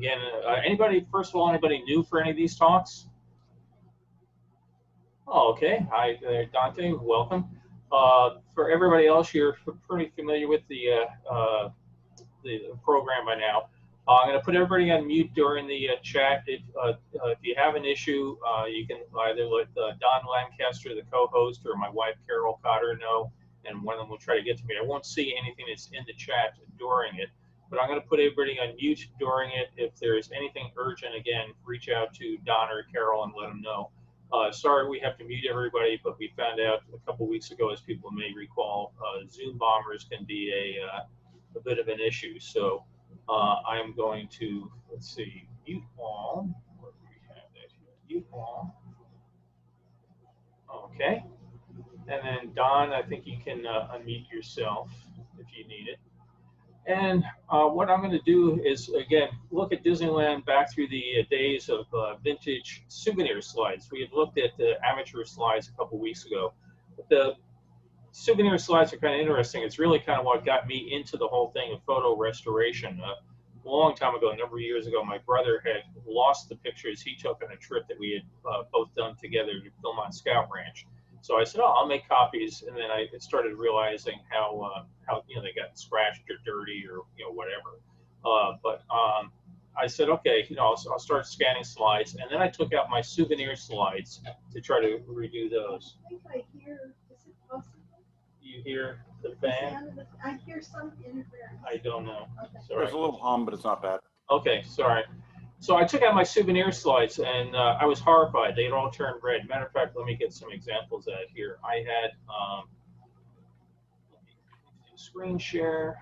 again, anybody, first of all, anybody new for any of these talks? Oh, okay. Hi there, Dante. Welcome. For everybody else, you're pretty familiar with the program by now. I'm going to put everybody on mute during the chat. If you have an issue, you can either let Don Lancaster, the co-host, or my wife, Carol Cotter, know, and one of them will try to get to me. I won't see anything that's in the chat during it, but I'm going to put everybody on mute during it. If there's anything urgent, again, reach out to Don or Carol and let them know. Sorry we have to mute everybody, but we found out a couple weeks ago, as people may recall, Zoom bombers can be a bit of an issue. So I'm going to, let's see, mute all. Where do we have that here? Mute all. Okay. And then Don, I think you can unmute yourself if you need it. And what I'm going to do is, again, look at Disneyland back through the days of vintage souvenir slides. We had looked at the amateur slides a couple weeks ago. But the souvenir slides are kind of interesting. It's really kind of what got me into the whole thing of photo restoration. A long time ago, a number of years ago, my brother had lost the pictures he took on a trip that we had both done together to film on Scout Ranch. So I said, oh, I'll make copies, and then I started realizing how they got scratched or dirty or whatever. But I said, okay, I'll start scanning slides, and then I took out my souvenir slides to try to redo those. I think I hear. Is it possible? You hear the fan? I hear some interference. I don't know. Okay. Sorry. There's a little hum, but it's not bad. Okay, sorry. So I took out my souvenir slides, and I was horrified. They had all turned red. Matter of fact, let me get some examples out here. I had, let me do screen share.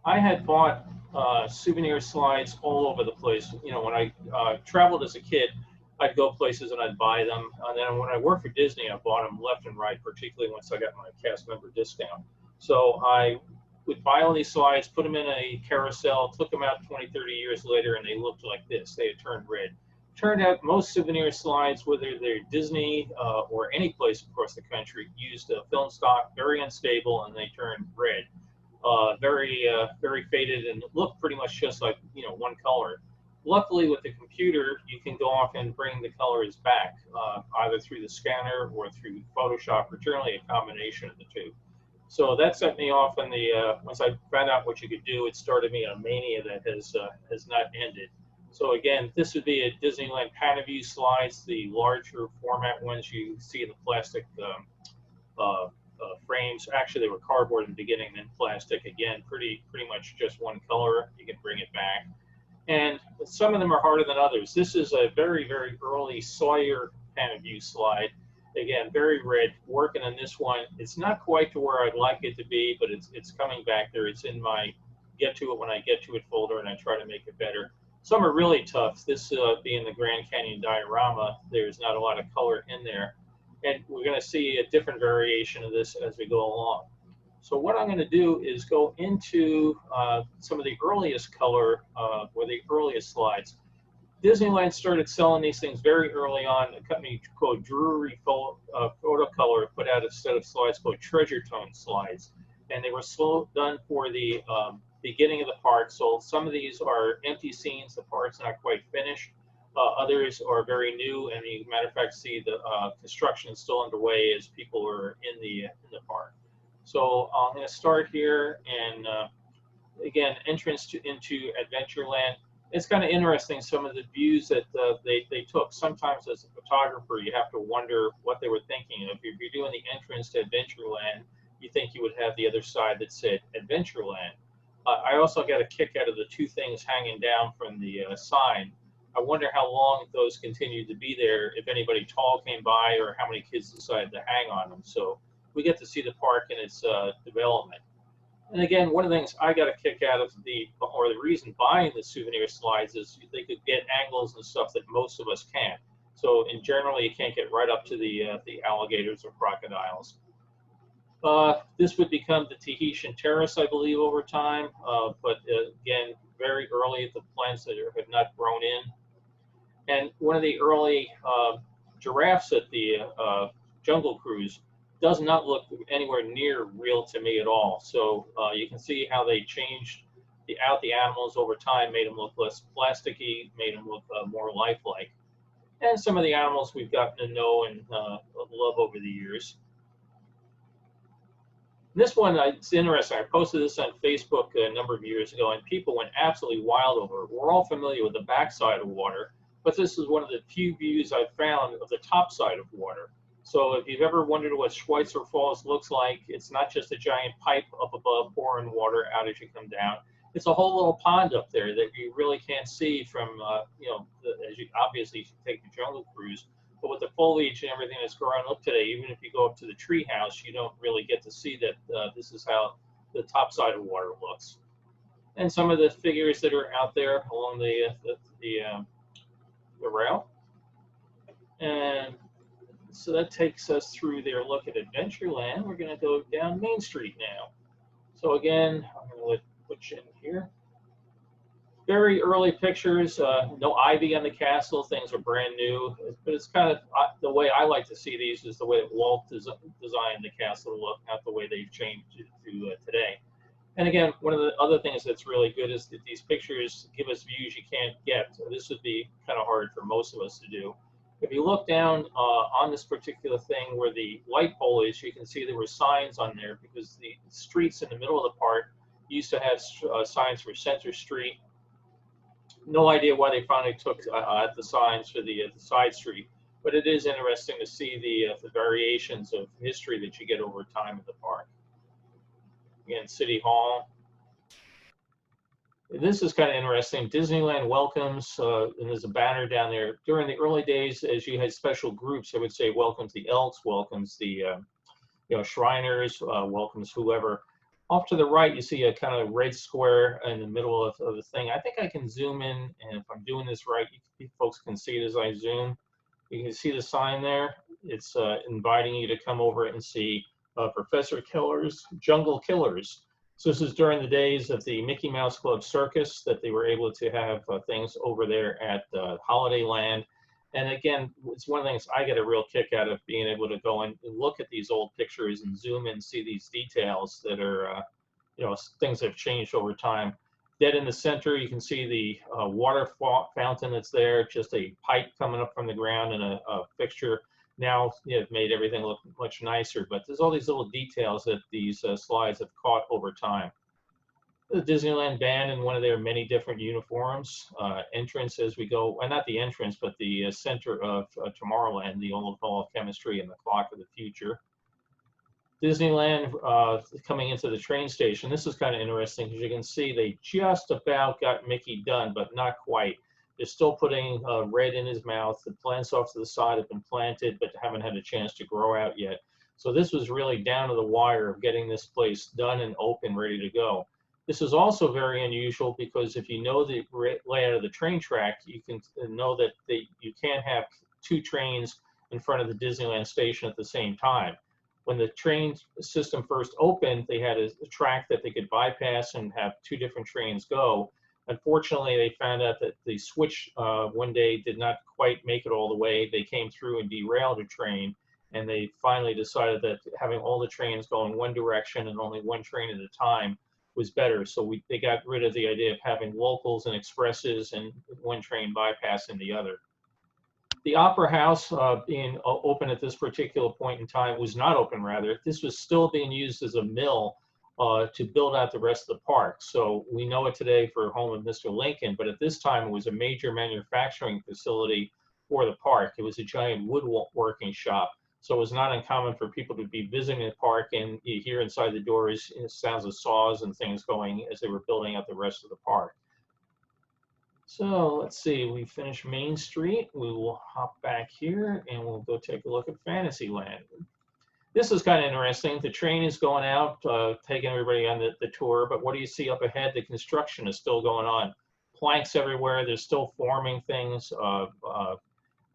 I had bought souvenir slides all over the place. When I traveled as a kid, I'd go places and I'd buy them. And then when I worked for Disney, I bought them left and right, particularly once I got my cast member discount. So I would buy all these slides, put them in a carousel, took them out 20, 30 years later, and they looked like this. They had turned red. Turned out most souvenir slides, whether they're Disney or any place across the country, used a film stock, very unstable, and they turned red. Very faded and looked pretty much just like, one color. Luckily, with the computer, you can go off and bring the colors back, either through the scanner or through Photoshop, or generally a combination of the two. So that set me off on the, once I found out what you could do, it started me on a mania that has not ended. So again, this would be a Disneyland Panavision slides, the larger format ones you see in the plastic frames. Actually, they were cardboard in the beginning, then plastic. Again, pretty much just one color. You can bring it back. And some of them are harder than others. This is a very, very early Sawyer Panavision slide. Again, very red. Working on this one. It's not quite to where I'd like it to be, but it's coming back there. It's in my get to it when I get to it folder, and I try to make it better. Some are really tough. This being the Grand Canyon diorama, there's not a lot of color in there. And we're going to see a different variation of this as we go along. So what I'm going to do is go into some of the earliest color or the earliest slides. Disneyland started selling these things very early on. A company called Drury Photocolor put out a set of slides called Treasure Tone slides. And they were done for the beginning of the park. So some of these are empty scenes. The park's not quite finished. Others are very new. And you, matter of fact, see the construction is still underway as people are in the park. So I'm going to start here. And again, entrance into Adventureland. It's kind of interesting, some of the views that they took. Sometimes as a photographer, you have to wonder what they were thinking. If you're doing the entrance to Adventureland, you think you would have the other side that said Adventureland. I also got a kick out of the two things hanging down from the sign. I wonder how long those continued to be there, if anybody tall came by, or how many kids decided to hang on them. So we get to see the park in its development. And again, one of the things I got a kick out of the reason buying the souvenir slides is they could get angles and stuff that most of us can't. So in general, you can't get right up to the alligators or crocodiles. This would become the Tahitian Terrace, I believe, over time. But again, very early, the plants that have not grown in. And one of the early giraffes at the Jungle Cruise does not look anywhere near real to me at all. So you can see how they changed the animals over time, made them look less plasticky, made them look more lifelike. And some of the animals we've gotten to know and love over the years. This one, it's interesting. I posted this on Facebook a number of years ago, and people went absolutely wild over it. We're all familiar with the backside of water, but this is one of the few views I've found of the top side of water. So if you've ever wondered what Schweitzer Falls looks like, it's not just a giant pipe up above pouring water out as you come down. It's a whole little pond up there that you really can't see from, as you obviously take the jungle cruise. But with the foliage and everything that's growing up today, even if you go up to the tree house, you don't really get to see that this is how the top side of water looks. And some of the figures that are out there along the rail. And so that takes us through their look at Adventureland. We're going to go down Main Street now. So again, I'm going to put you in here. Very early pictures, no ivy on the castle, things are brand new, but it's kind of, the way I like to see these is the way that Walt designed the castle to look, not the way they've changed it to today. And again, one of the other things that's really good is that these pictures give us views you can't get. So this would be kind of hard for most of us to do. If you look down on this particular thing where the light pole is, you can see there were signs on there because the streets in the middle of the park used to have signs for Center Street. No idea why they finally took the signs for the side street, but it is interesting to see the variations of history that you get over time at the park. Again, City Hall. This is kind of interesting. Disneyland welcomes, and there's a banner down there. During the early days, as you had special groups, I would say welcomes the Elks, welcomes the Shriners, welcomes whoever. Off to the right, you see a kind of red square in the middle of the thing. I think I can zoom in, and if I'm doing this right, you folks can see it as I zoom. You can see the sign there. It's inviting you to come over and see Professor Killer's Jungle Killers. So this is during the days of the Mickey Mouse Club Circus that they were able to have things over there at Holiday Land. And again, it's one of the things I get a real kick out of being able to go and look at these old pictures and zoom in and see these details that are, things that have changed over time. Dead in the center, you can see the water fountain that's there, just a pipe coming up from the ground and a fixture. Now it's made everything look much nicer, but there's all these little details that these slides have caught over time. The Disneyland band in one of their many different uniforms. Entrance as we go, well, not the entrance, but the center of Tomorrowland, the old Hall of Chemistry and the Clock of the Future. Disneyland coming into the train station. This is kind of interesting because you can see they just about got Mickey done, but not quite. They're still putting red in his mouth. The plants off to the side have been planted, but haven't had a chance to grow out yet. So this was really down to the wire of getting this place done and open, ready to go. This is also very unusual because if you know the layout of the train track, you can know that you can't have two trains in front of the Disneyland station at the same time. When the train system first opened, they had a track that they could bypass and have two different trains go. Unfortunately, they found out that the switch one day did not quite make it all the way. They came through and derailed a train, and they finally decided that having all the trains go in one direction and only one train at a time was better. So they got rid of the idea of having locals and expresses and one train bypassing the other. The Opera House being open at this particular point in time was not open, rather. This was still being used as a mill to build out the rest of the park. So we know it today for home of Mr. Lincoln, but at this time it was a major manufacturing facility for the park. It was a giant woodworking shop. So it was not uncommon for people to be visiting the park and you hear inside the doors sounds of saws and things going as they were building out the rest of the park. So let's see, we finished Main Street. We will hop back here and we'll go take a look at Fantasyland. This is kind of interesting. The train is going out, taking everybody on the tour, but what do you see up ahead? The construction is still going on. Planks everywhere, they're still forming things.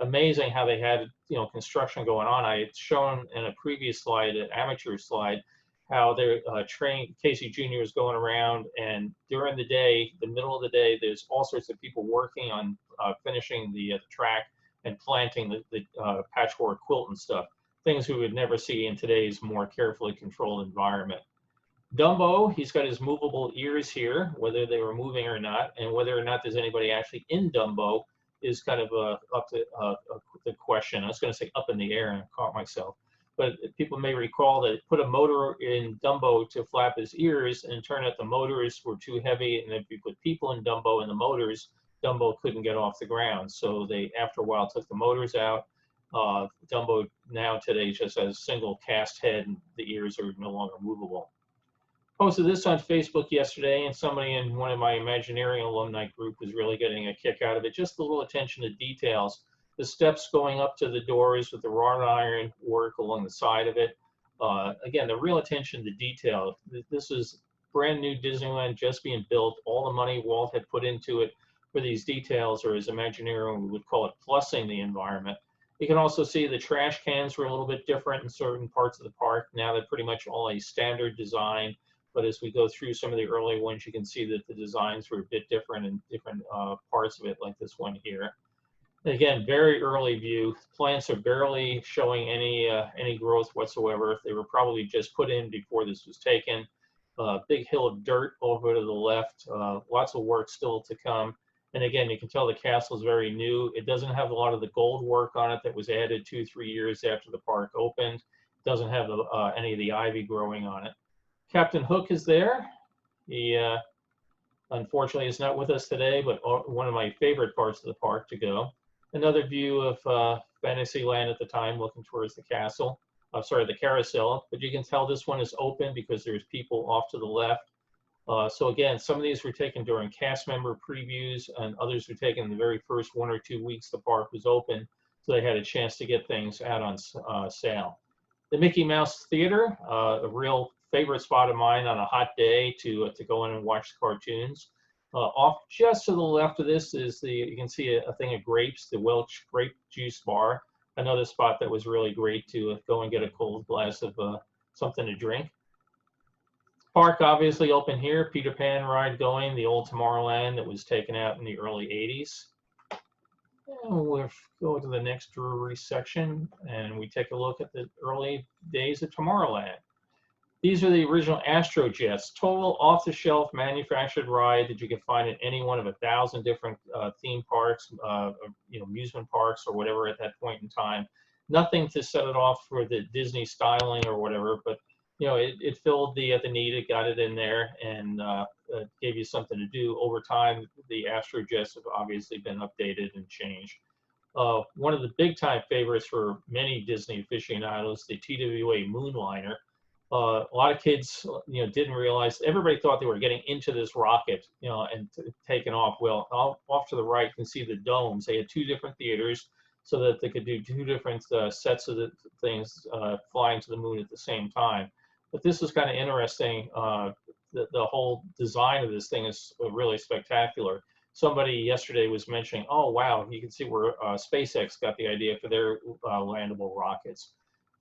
Amazing how they had construction going on. I had shown in a previous slide, an amateur slide, how their train, Casey Jr. is going around, and during the day, the middle of the day, there's all sorts of people working on finishing the track and planting the patchwork quilt and stuff. things we would never see in today's more carefully controlled environment. Dumbo, he's got his movable ears here, whether they were moving or not, and whether or not there's anybody actually in Dumbo is kind of up to the question. I was going to say up in the air and I caught myself. But people may recall that put a motor in Dumbo to flap his ears, and it turned out the motors were too heavy, and if you put people in Dumbo and the motors, Dumbo couldn't get off the ground. So they, after a while, took the motors out. Dumbo now today just has a single cast head, and the ears are no longer movable. Posted this on Facebook yesterday, and somebody in one of my Imagineering alumni group was really getting a kick out of it. Just a little attention to details. The steps going up to the doors with the wrought iron work along the side of it. Again, the real attention to detail. This is brand new Disneyland just being built. All the money Walt had put into it for these details, or as Imagineering would call it, plussing the environment. You can also see the trash cans were a little bit different in certain parts of the park. Now they're pretty much all a standard design. But as we go through some of the early ones, you can see that the designs were a bit different in different parts of it, like this one here. Again, very early view. Plants are barely showing any growth whatsoever. They were probably just put in before this was taken. Big hill of dirt over to the left. Lots of work still to come. And again, you can tell the castle is very new. It doesn't have a lot of the gold work on it that was added 2-3 years after the park opened. It doesn't have any of the ivy growing on it. Captain Hook is there. He unfortunately is not with us today, but one of my favorite parts of the park to go. Another view of Fantasyland at the time, looking towards the castle. Sorry, the carousel. But you can tell this one is open because there's people off to the left. So again, some of these were taken during cast member previews, and others were taken the very first 1 or 2 weeks the park was open, so they had a chance to get things out on sale. The Mickey Mouse Theater, a real favorite spot of mine on a hot day to go in and watch the cartoons. Off just to the left of this is you can see a thing of grapes, the Welch Grape Juice Bar. Another spot that was really great to go and get a cold glass of something to drink. Park obviously open here, Peter Pan ride going, the old Tomorrowland that was taken out in the early 80s. And we'll go to the next Drury section and we take a look at the early days of Tomorrowland. These are the original Astro Jets, total off-the-shelf manufactured ride that you can find in any one of 1,000 different theme parks, amusement parks or whatever at that point in time. Nothing to set it off for the Disney styling or whatever, but it filled the need, it got it in there, and gave you something to do. Over time, the Astro Jets have obviously been updated and changed. One of the big-time favorites for many Disney aficionados, the Twa Moon Liner. A lot of kids, didn't realize. Everybody thought they were getting into this rocket, and taking off. Well, off to the right, you can see the domes. They had 2 different theaters, so that they could do 2 different sets of the things flying to the moon at the same time. But this is kind of interesting. The whole design of this thing is really spectacular. Somebody yesterday was mentioning, oh wow, you can see where SpaceX got the idea for their landable rockets.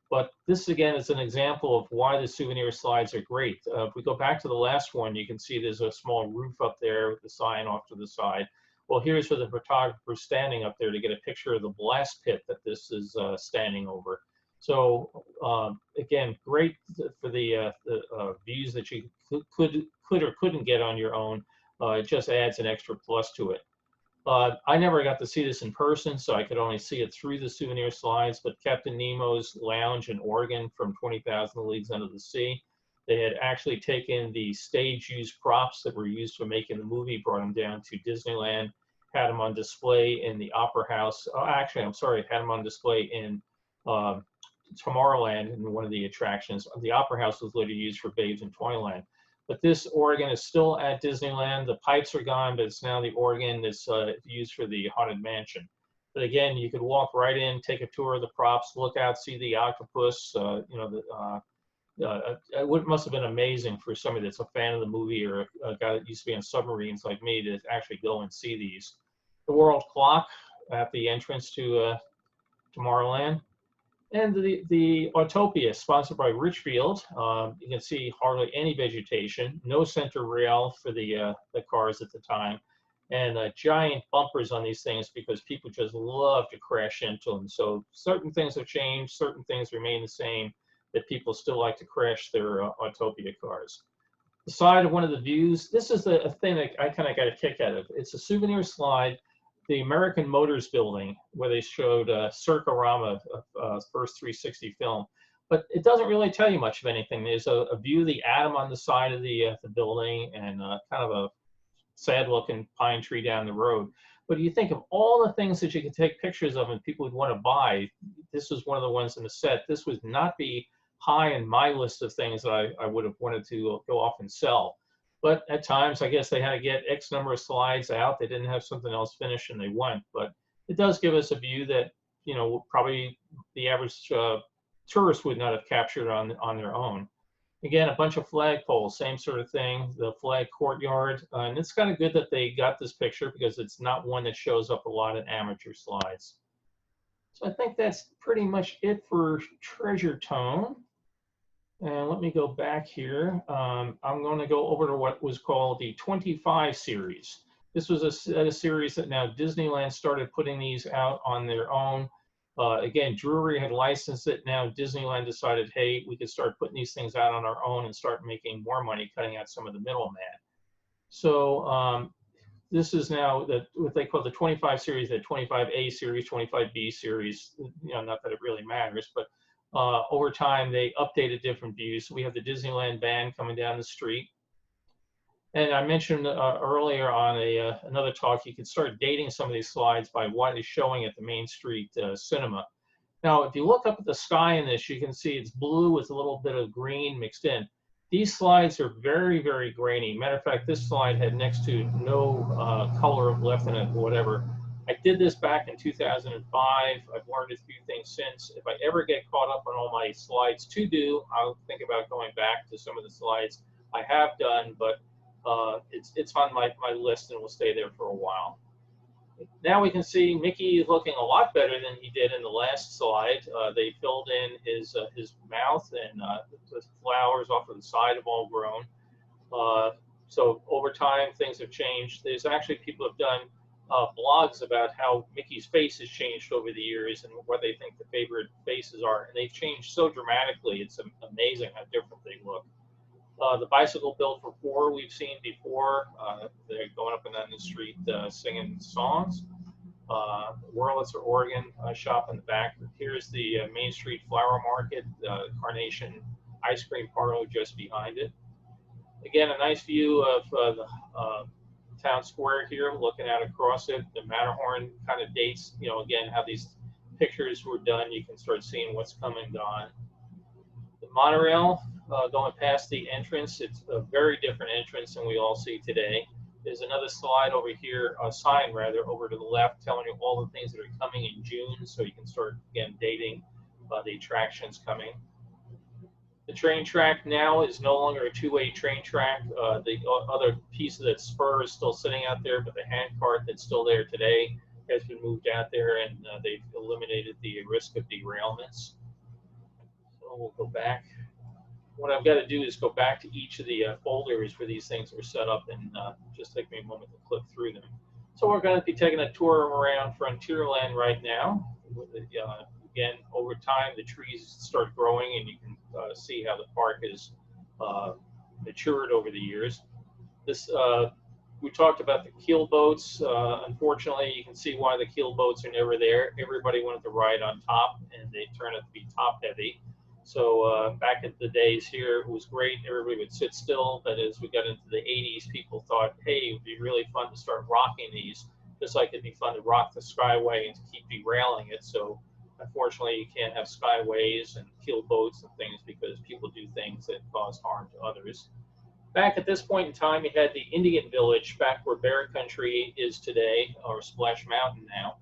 But this again is an example of why the souvenir slides are great. If we go back to the last one, you can see there's a small roof up there with the sign off to the side. Well, here's where the photographer standing up there to get a picture of the blast pit that this is standing over. So again, great for the views that you could or couldn't get on your own. It just adds an extra plus to it. I never got to see this in person, so I could only see it through the souvenir slides, but Captain Nemo's Lounge in Oregon from 20,000 Leagues Under the Sea, they had actually taken the stage-used props that were used for making the movie, brought them down to Disneyland, had them on display in the Opera House. Oh, actually, I'm sorry, had them on display in Tomorrowland in one of the attractions. The Opera House was later used for Babes in Toyland. But this organ is still at Disneyland. The pipes are gone, but it's now the organ that's used for the Haunted Mansion. But again, you could walk right in, take a tour of the props, look out, see the octopus. It must have been amazing for somebody that's a fan of the movie or a guy that used to be on submarines like me to actually go and see these. The World Clock at the entrance to Tomorrowland. And the Autopia, sponsored by Richfield. You can see hardly any vegetation, no center rail for the cars at the time. and giant bumpers on these things because people just love to crash into them. So certain things have changed, certain things remain the same, that people still like to crash their Autopia cars. The side of one of the views, this is a thing that I kind of got a kick out of. It's a souvenir slide, the American Motors building, where they showed Circarama, first 360 film. But it doesn't really tell you much of anything. There's a view of the atom on the side of the building, and kind of a sad-looking pine tree down the road. But you think of all the things that you could take pictures of and people would want to buy, this was one of the ones in the set. This would not be high in my list of things that I would have wanted to go off and sell. But at times, I guess they had to get X number of slides out. They didn't have something else finished and they went. But it does give us a view that, you know, probably the average tourist would not have captured on their own. Again, a bunch of flagpoles, same sort of thing, the flag courtyard. And it's kind of good that they got this picture because it's not one that shows up a lot in amateur slides. So I think that's pretty much it for Treasure Tone. And let me go back here. I'm going to go over to what was called the 25 series. This was a series that now Disneyland started putting these out on their own. Again, Drury had licensed it. Now Disneyland decided, hey, we could start putting these things out on our own and start making more money, cutting out some of the middleman. So this is now what they call the 25 series, the 25A series, 25B series. You know, not that it really matters, but over time they updated different views. So we have the Disneyland band coming down the street. And I mentioned earlier on another talk, you can start dating some of these slides by what is showing at the Main Street Cinema. Now, if you look up at the sky in this, you can see it's blue with a little bit of green mixed in. These slides are very, very grainy. Matter of fact, this slide had next to no color left in it, whatever. I did this back in 2005. I've learned a few things since. If I ever get caught up on all my slides to do, I'll think about going back to some of the slides I have done, but it's on my list and will stay there for a while. Now we can see Mickey is looking a lot better than he did in the last slide. They filled in his mouth, and the flowers off of the side have all grown. So over time, things have changed. There's actually people have done blogs about how Mickey's face has changed over the years and what they think the favorite faces are. And they've changed so dramatically. It's amazing how different they look. The bicycle built for four we've seen before. They're going up and down the street singing songs. Wurlitzer, Oregon shop in the back. Here's the Main Street Flower Market, Carnation Ice Cream Parlor just behind it. Again, a nice view of the town square here, looking out across it. The Matterhorn kind of dates, you know, again, how these pictures were done. You can start seeing what's come and gone. The monorail going past the entrance, it's a very different entrance than we all see today. There's another slide over here, a sign rather, over to the left telling you all the things that are coming in June, so you can start, again, dating the attractions coming. The train track now is no longer a two-way train track. The other piece of that spur is still sitting out there, but the handcart that's still there today has been moved out there, and they've eliminated the risk of derailments. So we'll go back. What I've got to do is go back to each of the folders where these things were set up, and just take me a moment to click through them. So we're going to be taking a tour around Frontierland right now. Again, over time, the trees start growing, and you can see how the park has matured over the years. This we talked about the keel boats. Unfortunately, you can see why the keel boats are never there. Everybody wanted to ride on top, and they turn out to be top heavy. So back in the days here, it was great. Everybody would sit still. But as we got into the 80s, people thought, hey, it would be really fun to start rocking these, just like it'd be fun to rock the Skyway and to keep derailing it. So unfortunately, you can't have Skyways and keel boats and things because people do things that cause harm to others. Back at this point in time, you had the Indian Village back where Bear Country is today, or Splash Mountain now.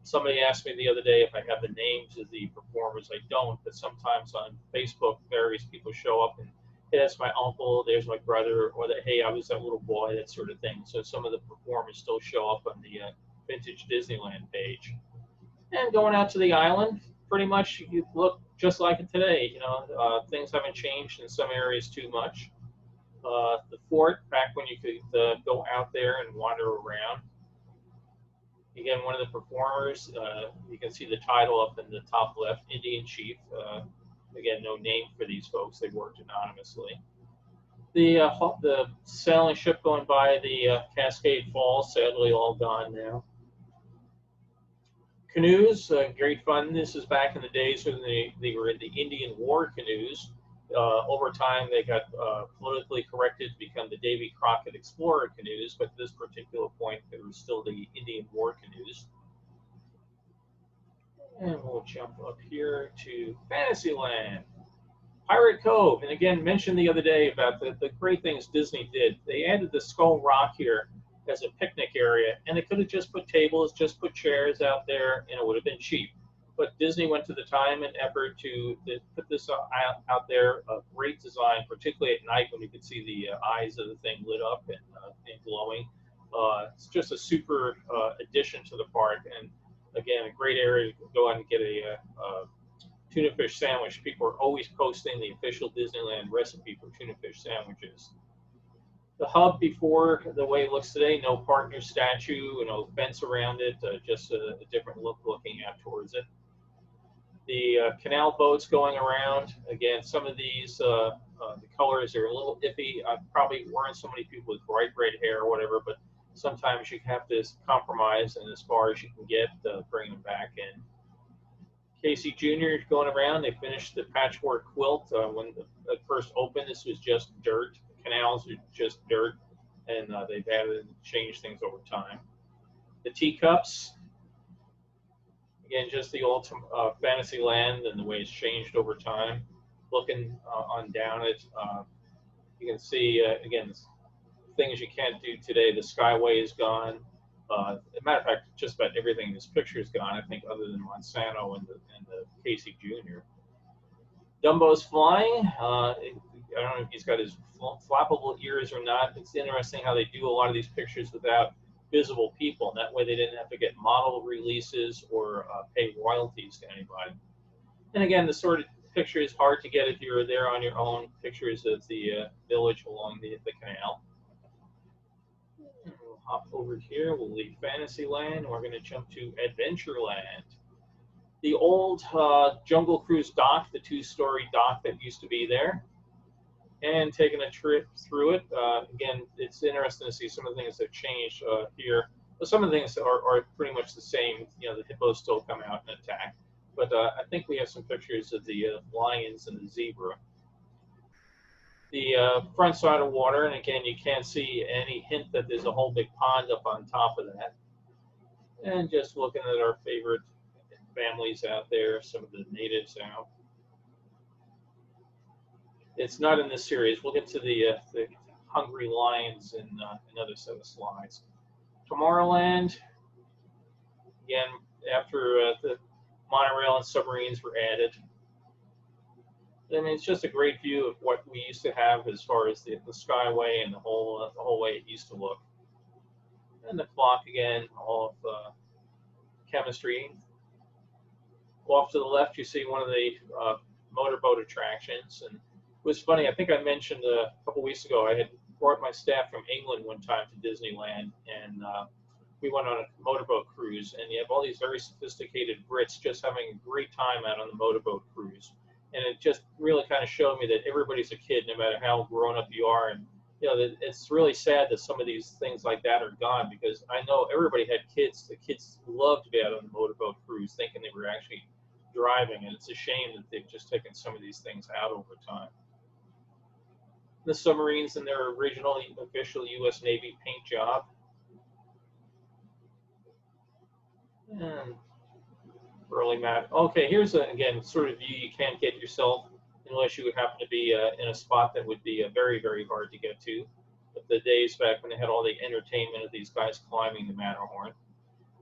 Somebody asked me the other day if I have the names of the performers. I don't, but sometimes on Facebook, various people show up and, hey, that's my uncle, there's my brother, or that, hey, I was that little boy, that sort of thing. So some of the performers still show up on the Vintage Disneyland page. And going out to the island, pretty much you look just like it today. You know, things haven't changed in some areas too much. The fort, back when you could go out there and wander around. Again, one of the performers, you can see the title up in the top left, Indian Chief. Again, no name for these folks. They worked anonymously. The sailing ship going by the Cascade Falls, sadly all gone now. Canoes, great fun. This is back in the days when they were in the Indian War canoes. Over time, they got politically corrected to become the Davy Crockett Explorer canoes, but at this particular point, they were still the Indian War canoes. And we'll jump up here to Fantasyland. Pirate Cove, and again, mentioned the other day about the great things Disney did. They added the Skull Rock here as a picnic area, and they could have just put tables, just put chairs out there, and it would have been cheap. But Disney went to the time and effort to put this out there. A great design, particularly at night when you could see the eyes of the thing lit up and glowing. It's just a super addition to the park, and again, a great area to go out and get a tuna fish sandwich. People are always posting the official Disneyland recipe for tuna fish sandwiches. The hub before, the way it looks today, no partner statue, no fence around it, just a different look looking out towards it. The canal boats going around, again, some of these, the colors are a little iffy. Probably weren't so many people with bright red hair or whatever, but sometimes you have to compromise, and as far as you can get, bring them back in. Casey Jr. going around, they finished the patchwork quilt. When it first opened, this was just dirt. The canals are just dirt, and they've added and changed things over time. The teacups, again, just the old Fantasyland and the way it's changed over time. Looking on down it, you can see, again, things you can't do today. The Skyway is gone. As a matter of fact, just about everything in this picture is gone, I think, other than Monsanto and the Casey Jr. Dumbo's flying. I don't know if he's got his flappable ears or not. It's interesting how they do a lot of these pictures without visible people. That way they didn't have to get model releases or pay royalties to anybody. And again, the sort of picture is hard to get if you're there on your own. Pictures of the village along the canal. We'll hop over here. We'll leave Fantasyland. We're going to jump to Adventureland. The old Jungle Cruise dock, the two-story dock that used to be there, and taking a trip through it. Again, it's interesting to see some of the things that have changed here. But some of the things are pretty much the same. You know, the hippos still come out and attack. But I think we have some pictures of the lions and the zebra. The front side of water, and again, you can't see any hint that there's a whole big pond up on top of that. And just looking at our favorite families out there, some of the natives out. It's not in this series. We'll get to the hungry lions in another set of slides. Tomorrowland, again, after the monorail and submarines were added. I mean, it's just a great view of what we used to have as far as the Skyway and the whole way it used to look. And the clock again, all of chemistry. Off to the left, you see one of the motorboat attractions. And it was funny, I think I mentioned a couple weeks ago, I had brought my staff from England one time to Disneyland, and we went on a motorboat cruise, and you have all these very sophisticated Brits just having a great time out on the motorboat cruise. And it just really kind of showed me that everybody's a kid, no matter how grown up you are. And you know, it's really sad that some of these things like that are gone, because I know everybody had kids. The kids loved to be out on the motorboat cruise, thinking they were actually driving, and it's a shame that they've just taken some of these things out over time. The submarines in their original official U.S. Navy paint job. And early map. Okay, here's again sort of view you can't get yourself unless you would happen to be in a spot that would be very, very hard to get to. But the days back when they had all the entertainment of these guys climbing the Matterhorn.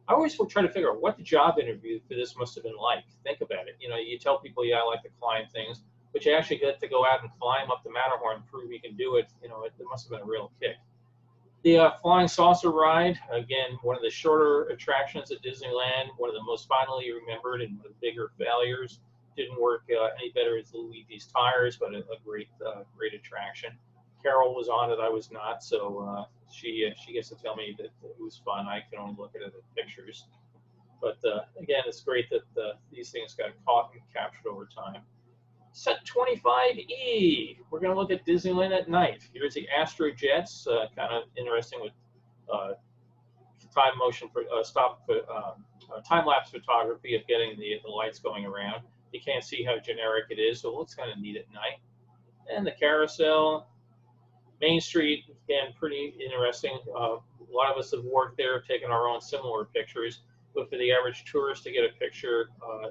I always will try to figure out what the job interview for this must have been like. Think about it. You know, you tell people, yeah, I like to climb things, but you actually get to go out and climb up the Matterhorn and prove you can do it. You know, it must have been a real kick. The Flying Saucer ride, again, one of the shorter attractions at Disneyland, one of the most fondly remembered and one of the bigger failures. Didn't work any better as Luigi's tires, but a great, great attraction. Carol was on it, I was not, so she gets to tell me that it was fun. I can only look at it in pictures. But again, it's great that these things got caught and captured over time. Set 25E. We're going to look at Disneyland at night. Here's the Astro Jets, kind of interesting with time motion for time-lapse photography of getting the lights going around. You can't see how generic it is, so it looks kind of neat at night. And the carousel, Main Street, again, pretty interesting. A lot of us have worked there, taken our own similar pictures. But for the average tourist to get a picture,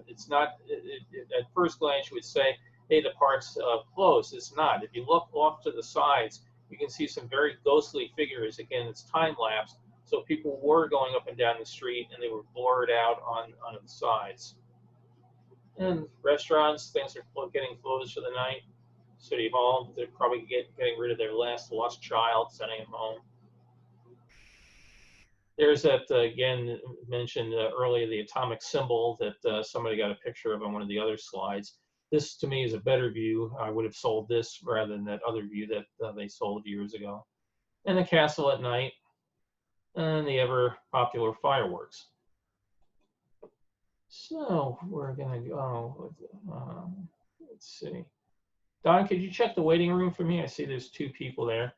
it's not, at first glance you would say, hey, the park's closed. It's not. If you look off to the sides, you can see some very ghostly figures. Again, it's time-lapse, so people were going up and down the street, and they were blurred out on the sides. And restaurants, things are getting closed for the night. City Hall, they're probably getting rid of their last lost child, sending him home. There's that, again, mentioned earlier, the atomic symbol that somebody got a picture of on one of the other slides. This, to me, is a better view. I would have sold this rather than that other view that they sold years ago. And the castle at night, and the ever-popular fireworks. So we're going to go with, let's see. Don, could you check the waiting room for me? I see there's 2 people there.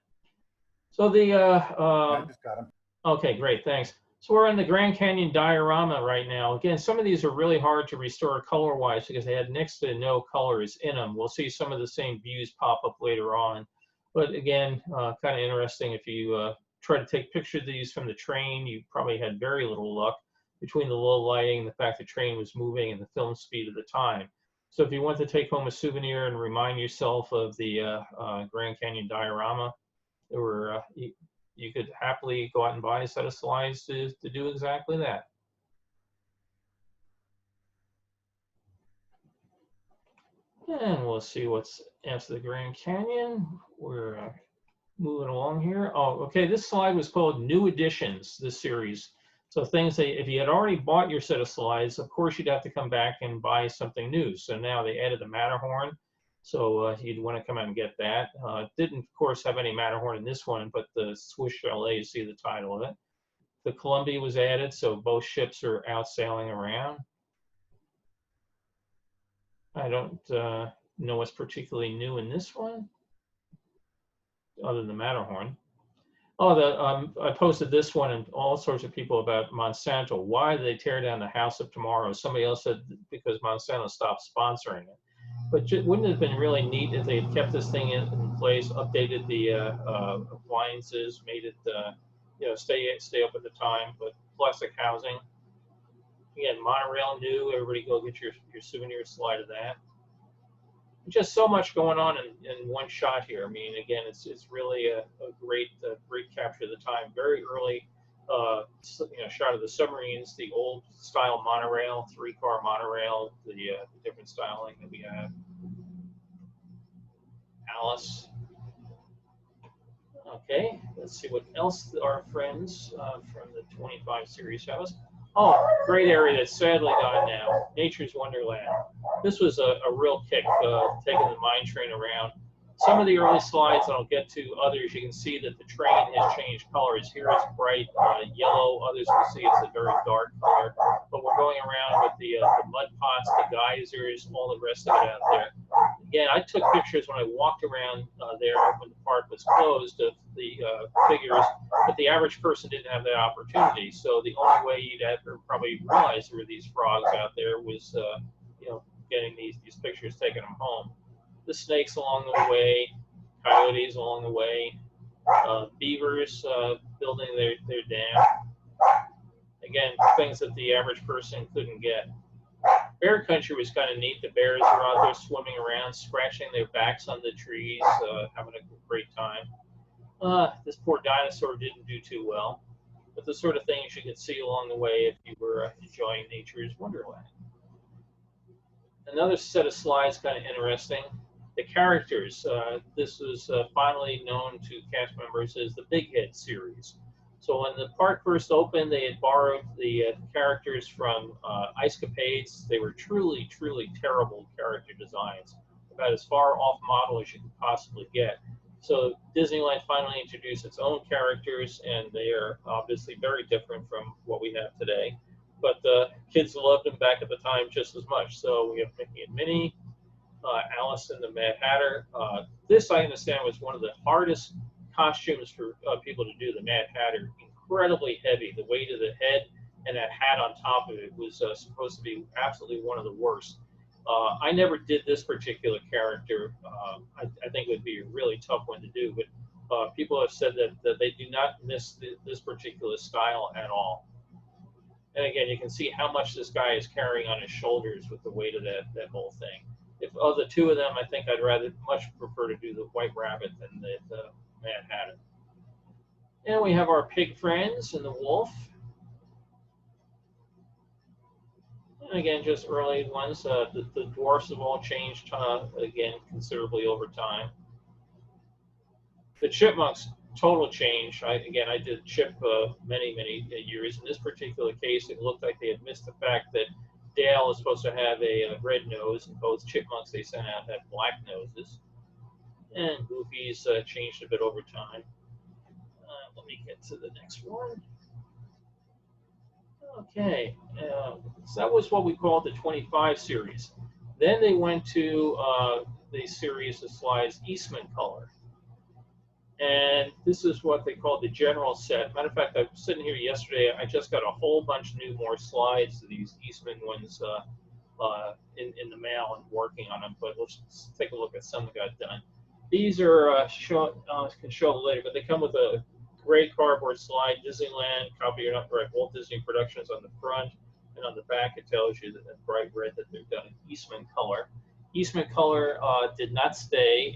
So the... I just got them. Okay, great, thanks. So we're in the Grand Canyon diorama right now. Again, some of these are really hard to restore color-wise because they had next to no colors in them. We'll see some of the same views pop up later on. But again, kind of interesting. If you try to take pictures of these from the train, you probably had very little luck between the low lighting, the fact the train was moving, and the film speed of the time. So if you want to take home a souvenir and remind yourself of the Grand Canyon diorama, there were you could happily go out and buy a set of slides to do exactly that. And we'll see what's after the Grand Canyon. We're moving along here. Oh, okay, this slide was called New Editions, this series. So things that if you had already bought your set of slides, of course you'd have to come back and buy something new. So now they added the Matterhorn. So you'd want to come out and get that. Didn't, of course, have any Matterhorn in this one, but the Swiss Chalet, you see the title of it. The Columbia was added, so both ships are out sailing around. I don't know what's particularly new in this one, other than the Matterhorn. Oh, I posted this one and all sorts of people about Monsanto. Why did they tear down the House of Tomorrow? Somebody else said because Monsanto stopped sponsoring it. But wouldn't it have been really neat if they had kept this thing in place, updated the appliances, made it you know, stay up at the time, but plastic housing. Again, monorail new, everybody go get your souvenir slide of that. Just so much going on in one shot here. I mean, again, it's really a great capture of the time. Very early you know, shot of the submarines, the old style monorail, 3-car monorail, the different styling that we have. Alice. Okay, let's see what else our friends from the 25 series have us. Oh, great area that's sadly gone now. Nature's Wonderland. This was a real kick, taking the mine train around. Some of the early slides, and I'll get to others, you can see that the train has changed colors. Here it's bright yellow. Others will see it's a very dark color. But we're going around with the mud pots, the geysers, all the rest of it out there. Again, I took pictures when I walked around there when the park was closed of the figures, but the average person didn't have that opportunity. So the only way you'd ever probably realize there were these frogs out there was, you know, getting these pictures, taking them home. The snakes along the way, coyotes along the way, beavers building their dam. Again, things that the average person couldn't get. Bear country was kind of neat. The bears were out there swimming around, scratching their backs on the trees, having a great time. This poor dinosaur didn't do too well, but the sort of things you could see along the way if you were enjoying nature's Wonderland. Another set of slides, kind of interesting. The characters. This was finally known to cast members as the Big Head series. So when the park first opened, they had borrowed the characters from Ice Capades. They were truly, truly terrible character designs, about as far off model as you could possibly get. So Disneyland finally introduced its own characters, and they are obviously very different from what we have today. But kids loved them back at the time just as much. So we have Mickey and Minnie, Alice and the Mad Hatter. This, I understand, was one of the hardest costumes for people to do, the Mad Hatter. Incredibly heavy. The weight of the head and that hat on top of it was supposed to be absolutely one of the worst. I never did this particular character. I think it would be a really tough one to do, but people have said that they do not miss this particular style at all. And again, you can see how much this guy is carrying on his shoulders with the weight of that whole thing. If of the two of them, I think I'd rather much prefer to do the White Rabbit than the Mad Hatter. And we have our pig friends and the wolf. And again, just early ones. The dwarfs have all changed, again, considerably over time. The chipmunks, total change. I did chip many years. In this particular case, it looked like they had missed the fact that Dale is supposed to have a red nose, and both chipmunks they sent out had black noses. And Goofy's changed a bit over time. Let me get to the next one. Okay, so that was what we called the 25 series. Then they went to the series of slides Eastman color. And this is what they call the general set. Matter of fact, I was sitting here yesterday. I just got a whole bunch more slides of these Eastman ones in the mail and working on them. But let's take a look at some that got done. These are I can show them later, but they come with a gray cardboard slide, Disneyland, copy or not right, Walt Disney Productions on the front, and on the back it tells you that in bright red that they've done in Eastman color. Eastman color did not stay.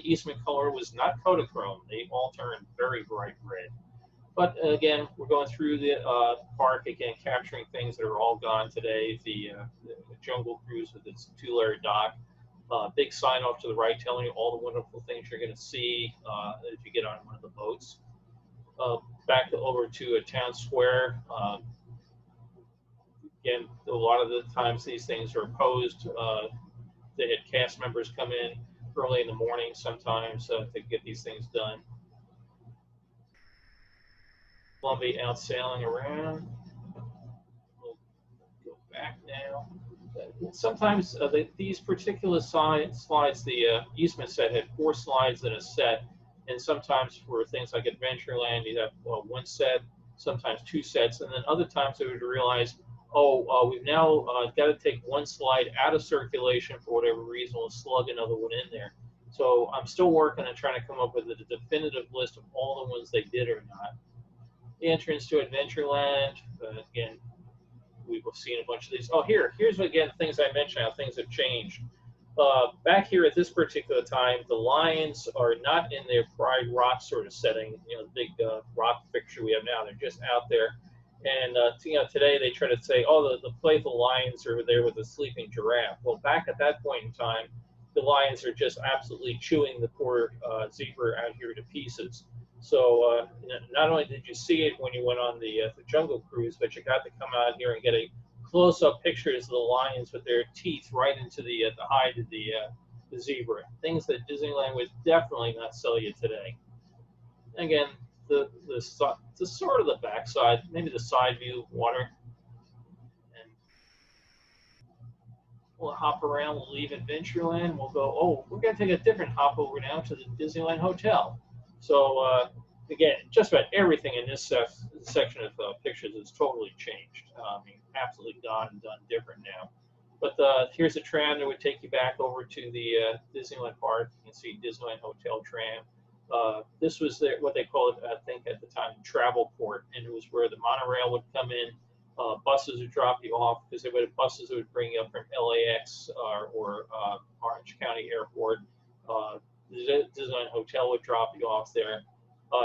Eastman color was not Kodachrome. They all turned very bright red. But again, we're going through the park again, capturing things that are all gone today. The Jungle Cruise with its two-layer dock. Big sign off to the right telling you all the wonderful things you're going to see if you get on one of the boats. Back over to a town square. Again, a lot of the times these things are posed. They had cast members come in early in the morning sometimes to get these things done. Columbia out sailing around. We'll go back now. Sometimes these particular slides, the Eastman set had 4 slides in a set. And sometimes for things like Adventureland, you'd have one set, sometimes 2 sets. And then other times they would realize, we've now got to take one slide out of circulation for whatever reason. We'll slug another one in there. So I'm still working on trying to come up with a definitive list of all the ones they did or not. The entrance to Adventureland, again, we've seen a bunch of these. Here's again things I mentioned, how things have changed. Back here at this particular time, the lions are not in their Pride Rock sort of setting, the big rock picture we have now. They're just out there. And today they try to say, the playful lions are there with a sleeping giraffe. Well, back at that point in time, the lions are just absolutely chewing the poor zebra out here to pieces. So not only did you see it when you went on the Jungle Cruise, but you got to come out here and get a close-up pictures of the lions with their teeth right into the hide of the zebra. Things that Disneyland would definitely not sell you today. Again, the sort of the backside, maybe the side view of water. And we'll hop around, we'll leave Adventureland, we'll go, we're going to take a different hop over now to the Disneyland Hotel. So again, just about everything in this section of pictures has totally changed. Absolutely gone and done different now. But here's a tram that would take you back over to the Disneyland Park. You can see Disneyland Hotel tram. This was what they called, I think at the time, travel port, and it was where the monorail would come in. Buses would drop you off because they would have buses that would bring you up from LAX or Orange County Airport. The Disneyland Hotel would drop you off there.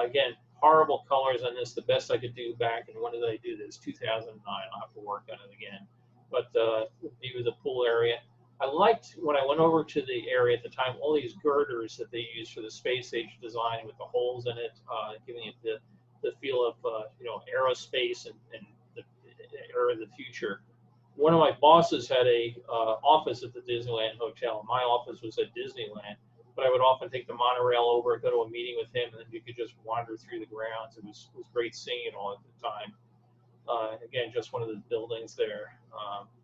Again, horrible colors on this. The best I could do back, and when did I do this? 2009. I'll have to work on it again. But view of the pool area. I liked when I went over to the area at the time, all these girders that they use for the space age design with the holes in it, giving it the feel of aerospace and the era of the future. One of my bosses had a office at the Disneyland Hotel. My office was at Disneyland. but I would often take the monorail over, go to a meeting with him, and then you could just wander through the grounds. It was great seeing it all at the time. Again, just one of the buildings there.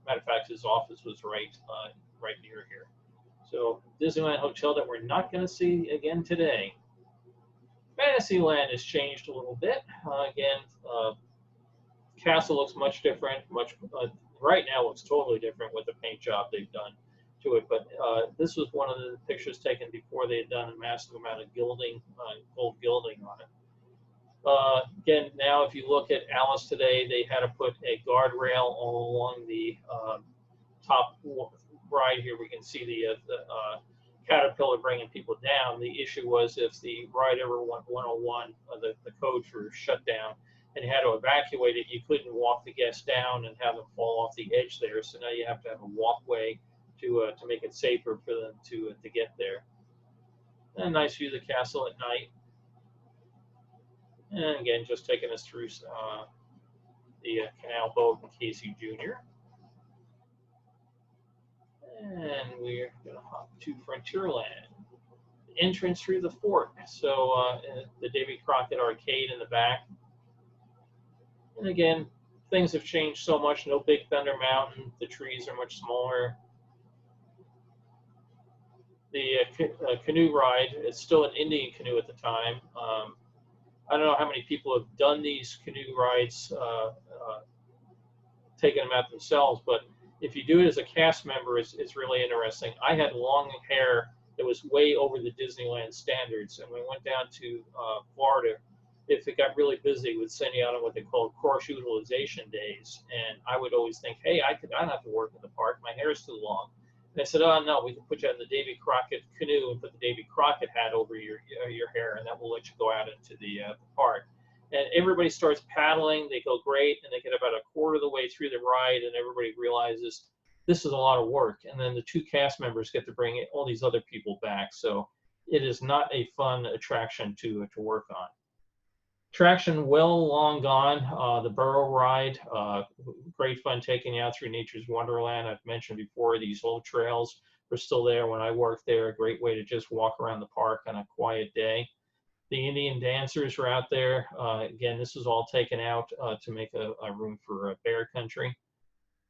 Matter of fact, his office was right near here. So Disneyland Hotel that we're not going to see again today. Fantasyland has changed a little bit. Castle looks much different. Right now looks totally different with the paint job they've done to it. But this was one of the pictures taken before they had done a massive amount of gilding, gold gilding on it. Again, now if you look at Alice today, they had to put a guardrail all along the top right here. We can see the caterpillar bringing people down. The issue was if the ride ever went 101, the codes were shut down, and you had to evacuate it. You couldn't walk the guests down and have them fall off the edge there. So now you have to have a walkway to make it safer for them to get there. And a nice view of the castle at night. And again, just taking us through the canal boat and Casey Jr. And we're going to hop to Frontierland. Entrance through the fort. So the Davy Crockett arcade in the back. And again, things have changed so much. No Big Thunder Mountain. The trees are much smaller. The canoe ride, it's still an Indian canoe at the time. I don't know how many people have done these canoe rides, taken them out themselves, but if you do it as a cast member, it's really interesting. I had long hair that was way over the Disneyland standards, and when we went down to Florida, if it got really busy, we'd send you out on what they call course utilization days, and I would always think, hey, I don't have to work in the park, my hair is too long. And they said, oh, no, we can put you on the Davy Crockett canoe and put the Davy Crockett hat over your hair, and that will let you go out into the park. And everybody starts paddling. They go great, and they get about a quarter of the way through the ride, and everybody realizes this is a lot of work. And then the two cast members get to bring all these other people back. So it is not a fun attraction to work on. Attraction well long gone. The Burro ride, great fun taking you out through nature's wonderland. I've mentioned before, these old trails were still there when I worked there. A great way to just walk around the park on a quiet day. The Indian dancers are out there. Again, this was all taken out to make a room for bear country.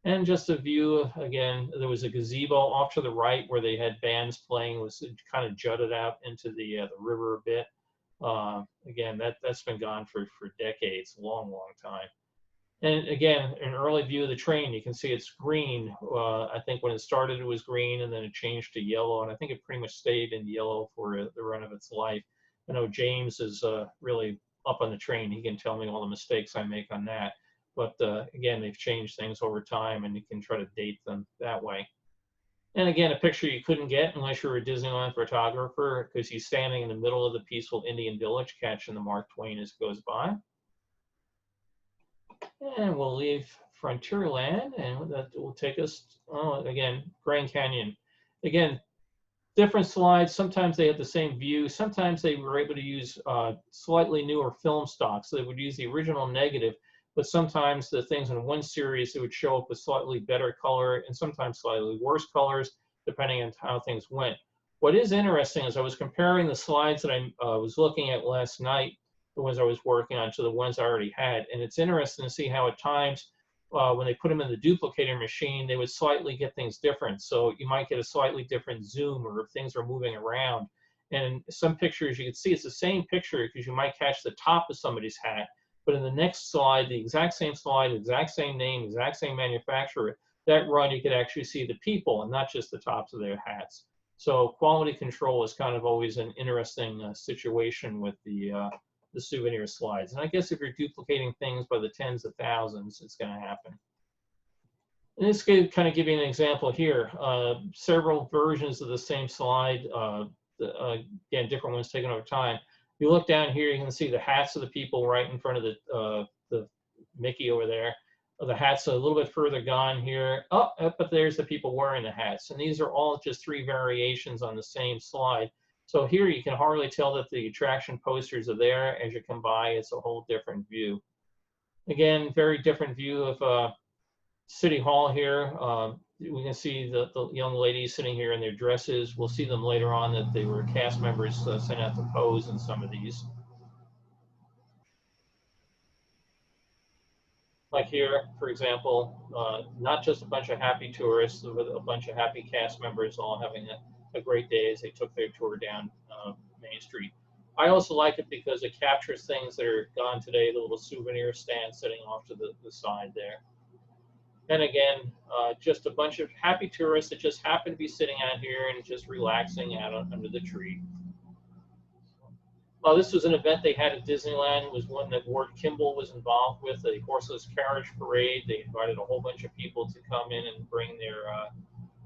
And just a view, again, there was a gazebo off to the right where they had bands playing. It was kind of jutted out into the river a bit. Again, that's been gone for decades, long time. And again, an early view of the train, you can see it's green. I think when it started, it was green, and then it changed to yellow, and I think it pretty much stayed in yellow for the run of its life. I know James is really up on the train. He can tell me all the mistakes I make on that. But again, they've changed things over time, and you can try to date them that way. And again, a picture you couldn't get unless you were a Disneyland photographer, because he's standing in the middle of the peaceful Indian village catching the Mark Twain as it goes by. And we'll leave Frontierland, and that will take us, again, Grand Canyon. Again, different slides. Sometimes they had the same view. Sometimes they were able to use slightly newer film stock, so they would use the original negative, but sometimes the things in one series, it would show up with slightly better color and sometimes slightly worse colors, depending on how things went. What is interesting is I was comparing the slides that I was looking at last night, the ones I was working on, to the ones I already had. And it's interesting to see how at times, when they put them in the duplicator machine, they would slightly get things different. So you might get a slightly different zoom, or if things are moving around. And some pictures, you can see it's the same picture because you might catch the top of somebody's hat. But in the next slide, the exact same slide, exact same name, exact same manufacturer, that run, you could actually see the people and not just the tops of their hats. So quality control is kind of always an interesting situation with the souvenir slides. And I guess if you're duplicating things by the tens of thousands, it's going to happen. And this could kind of give you an example here. Several versions of the same slide, again, different ones taken over time. You look down here, you can see the hats of the people right in front of the Mickey over there. The hats are a little bit further gone here. Oh, but there's the people wearing the hats. And these are all just three variations on the same slide. So here you can hardly tell that the attraction posters are there. As you come by, it's a whole different view. Again, very different view of City Hall here. We can see the young ladies sitting here in their dresses. We'll see them later on that they were cast members sent out to pose in some of these. Like here, for example, not just a bunch of happy tourists, but a bunch of happy cast members all having a great day as they took their tour down Main Street. I also like it because it captures things that are gone today, the little souvenir stand sitting off to the side there. And again, just a bunch of happy tourists that just happen to be sitting out here and just relaxing out under the tree. This was an event they had at Disneyland. It was one that Ward Kimball was involved with, a Horseless Carriage parade. They invited a whole bunch of people to come in and bring their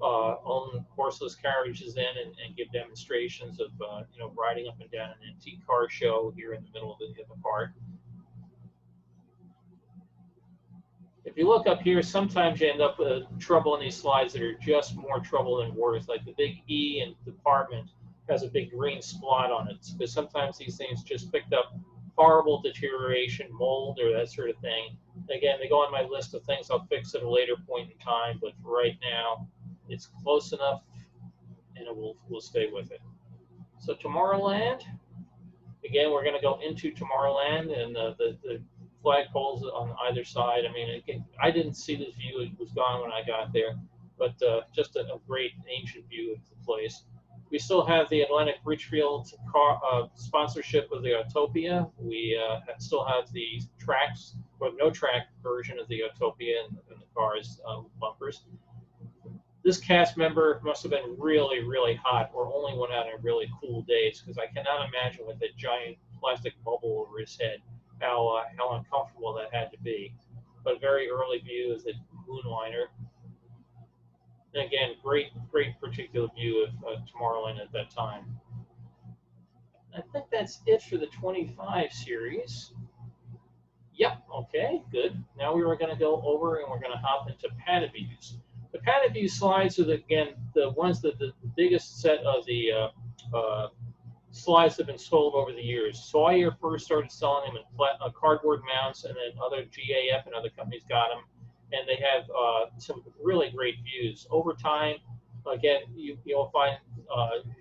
own horseless carriages in and give demonstrations of you know, riding up and down an antique car show here in the middle of the park. If you look up here, sometimes you end up with trouble in these slides that are just more trouble than worse. Like the big E in department has a big green spot on it, because sometimes these things just picked up horrible deterioration, mold, or that sort of thing. Again, they go on my list of things I'll fix at a later point in time, but for right now, it's close enough, and we'll stay with it. So Tomorrowland, again, we're going to go into Tomorrowland, and the flagpoles on either side. I mean, again, I didn't see this view; it was gone when I got there, but just a great ancient view of the place. We still have the Atlantic Richfield sponsorship of the Autopia. We still have the tracks, but no track version of the Autopia and the cars bumpers. This cast member must have been really, really hot, or only went out on really cool days, because I cannot imagine with that giant plastic bubble over his head how uncomfortable that had to be. But very early view is the Moon Liner. And again, great particular view of Tomorrowland at that time. I think that's it for the 25 series. Yep, okay, good. Now we are going to go over and we're going to hop into Panaview's. The Panaview's slides are, again, the ones that the biggest set of the slides have been sold over the years. Sawyer first started selling them in cardboard mounts, and then other GAF and other companies got them. And they have some really great views. Over time, again, you'll find,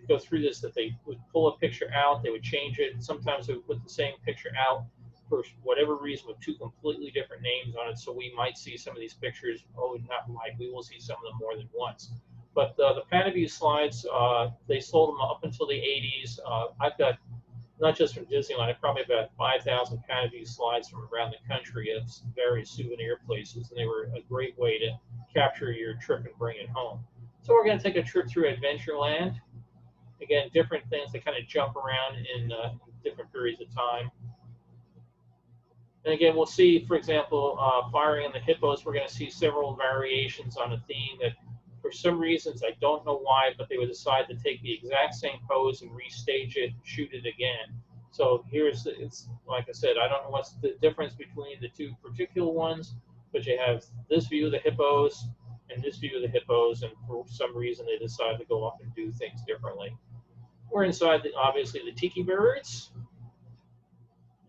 go through this, that they would pull a picture out, they would change it. Sometimes they would put the same picture out for whatever reason with two completely different names on it. So we might see some of these pictures, we will see some of them more than once. But the Panaview slides, they sold them up until the 80s. I've got, not just from Disneyland, probably about 5,000 Panaview slides from around the country at various souvenir places, and they were a great way to capture your trip and bring it home. So we're going to take a trip through Adventureland. Again, different things that kind of jump around in different periods of time. And again, we'll see, for example, firing on the hippos, we're going to see several variations on a theme that, for some reasons, I don't know why, but they would decide to take the exact same pose and restage it, shoot it again. So here's, it's like I said, I don't know what's the difference between the two particular ones, but you have this view of the hippos and this view of the hippos, and for some reason they decide to go off and do things differently. We're inside, obviously, the Tiki Birds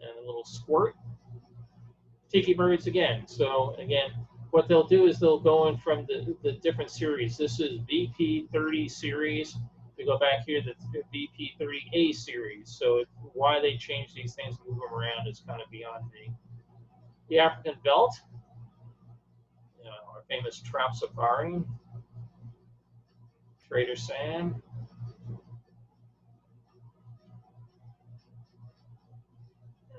and a little squirt. Tiki Birds again. So again, what they'll do is they'll go in from the different series. This is VP30 series. We go back here, the VP30A series. So why they change these things, move them around, is kind of beyond me. The African Belt, our famous Trout Safari, Trader Sam.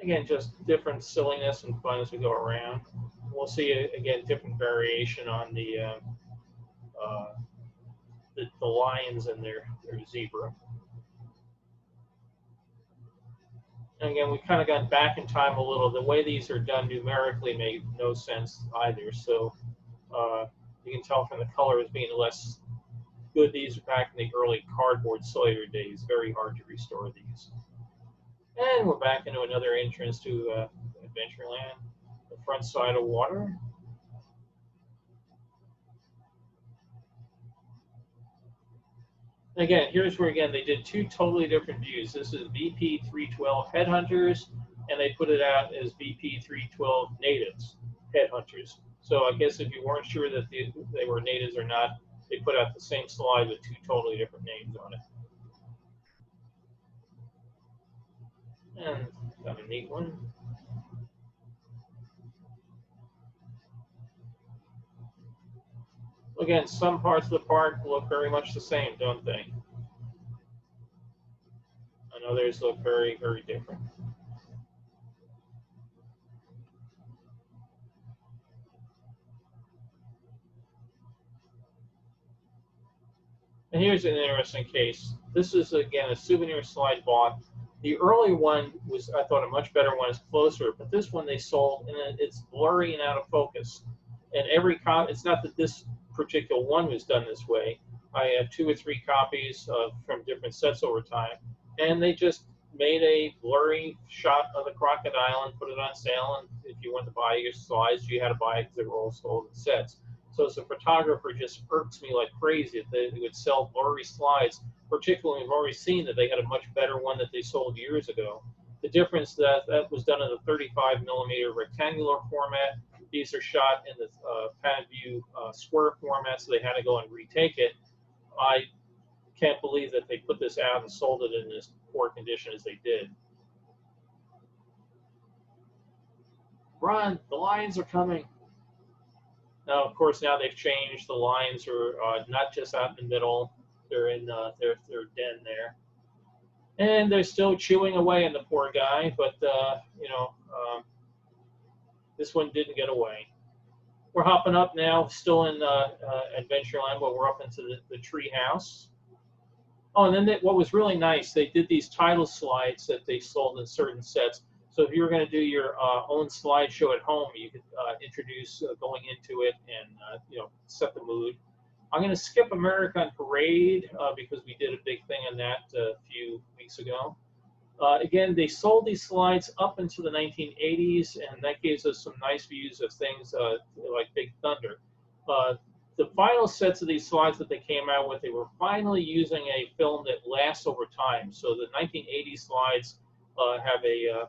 Again, just different silliness and fun as we go around. We'll see, again, different variation on the lions and their zebra. And again, we kind of got back in time a little. The way these are done numerically made no sense either. So you can tell from the color as being less good. These are back in the early cardboard Sawyer days. Very hard to restore these. And we're back into another entrance to Adventureland, the front side of water. And again, here's where, again, they did two totally different views. This is VP312 Headhunters, and they put it out as VP312 Natives Headhunters. So I guess if you weren't sure that they were natives or not, they put out the same slide with two totally different names on it. And kind of a neat one. Again, some parts of the park look very much the same, don't they? And others look very, very different. And here's an interesting case. This is, again, a souvenir slide bought. The early one was, I thought, a much better one. It's closer, but this one they sold, and it's blurry and out of focus. And every it's not that this particular one was done this way. I have 2 or 3 copies from different sets over time, and they just made a blurry shot of the crocodile and put it on sale. And if you wanted to buy your slides, you had to buy it because they were all sold in sets. So as a photographer, it just irks me like crazy that they would sell blurry slides. Particularly, we've already seen that they had a much better one that they sold years ago. The difference that was done in the 35mm rectangular format. These are shot in the pan view square format, so they had to go and retake it. I can't believe that they put this out and sold it in this poor condition as they did. Run, the lions are coming. Now, of course, now they've changed. The lions are not just out in the middle. They're in their den there. And they're still chewing away on the poor guy, but, you know, this one didn't get away. We're hopping up now, still in Adventureland, but we're up into the tree house. Oh, and then what was really nice, they did these title slides that they sold in certain sets. So if you were going to do your own slideshow at home, you could introduce going into it and you know, set the mood. I'm going to skip America on Parade because we did a big thing on that a few weeks ago. Again, they sold these slides up into the 1980s, and that gives us some nice views of things like Big Thunder. The final sets of these slides that they came out with, they were finally using a film that lasts over time. So the 1980 slides have a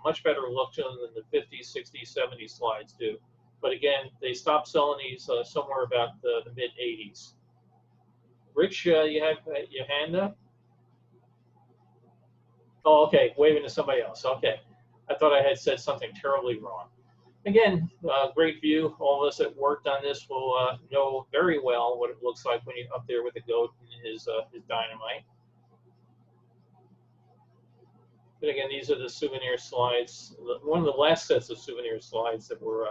much better look to them than the 50s, 60s, 70s slides do. But again, they stopped selling these somewhere about the mid-80s. Rich, you have your hand up? Oh, okay, waving to somebody else. Okay, I thought I had said something terribly wrong. Again, great view. All of us that worked on this will know very well what it looks like when you're up there with the goat and his dynamite. But again, these are the souvenir slides. One of the last sets of souvenir slides that were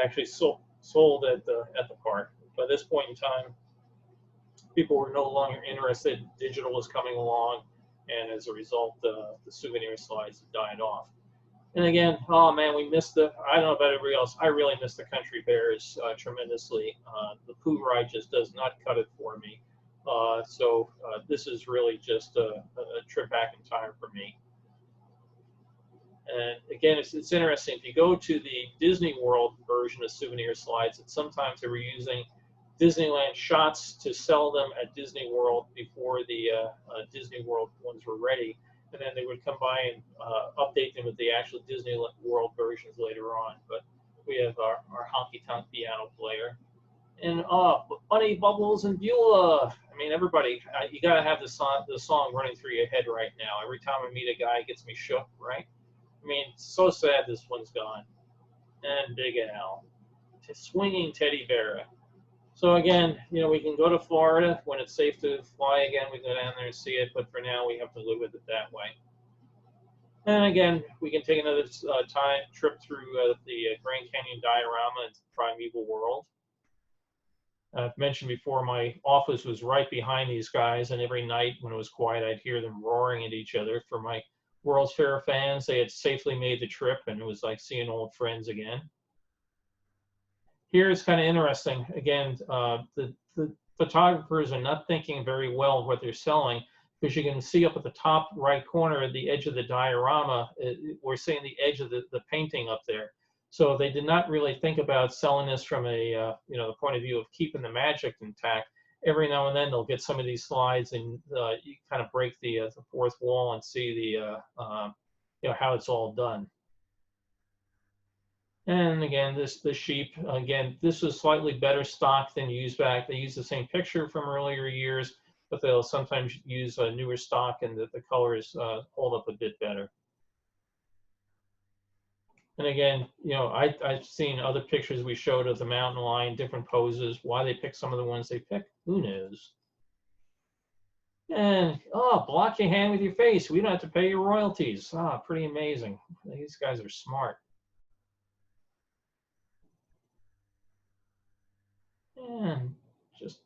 actually sold at the park. By this point in time, people were no longer interested. Digital was coming along, and as a result, the souvenir slides died off. And again, oh man, we missed I don't know about everybody else, I really missed the Country Bears tremendously. The Pooh ride just does not cut it for me. So this is really just a trip back in time for me. And again, it's interesting. If you go to the Disney World version of souvenir slides, that sometimes they were using Disneyland shots to sell them at Disney World before the Disney World ones were ready. And then they would come by and update them with the actual Disney World versions later on. But we have our honky-tonk piano player. And Bunny, Bubbles, and Beulah. I mean, everybody, you got to have the song running through your head right now. Every time I meet a guy, it gets me shook, right? I mean, it's so sad this one's gone. And Big Al. Swinging Teddy Bear. So again, you know, we can go to Florida when it's safe to fly again. We can go down there and see it, but for now, we have to live with it that way. And again, we can take another trip through the Grand Canyon Diorama and Primeval World. I've mentioned before, my office was right behind these guys, and every night when it was quiet, I'd hear them roaring at each other. For my World's Fair fans, they had safely made the trip, and it was like seeing old friends again. Here's kind of interesting. Again, the photographers are not thinking very well of what they're selling, because you can see up at the top right corner at the edge of the diorama, we're seeing the edge of the painting up there. So they did not really think about selling this from a you know, the point of view of keeping the magic intact. Every now and then they'll get some of these slides, and you kind of break the fourth wall and see the you know, how it's all done. And again, the sheep, again, this is slightly better stock than used back. They use the same picture from earlier years, but they'll sometimes use a newer stock, and the colors hold up a bit better. And again, you know, I've seen other pictures we showed of the mountain lion, different poses. Why they pick some of the ones they pick, who knows? And, oh, block your hand with your face. We don't have to pay your royalties. Ah, pretty amazing. These guys are smart. And just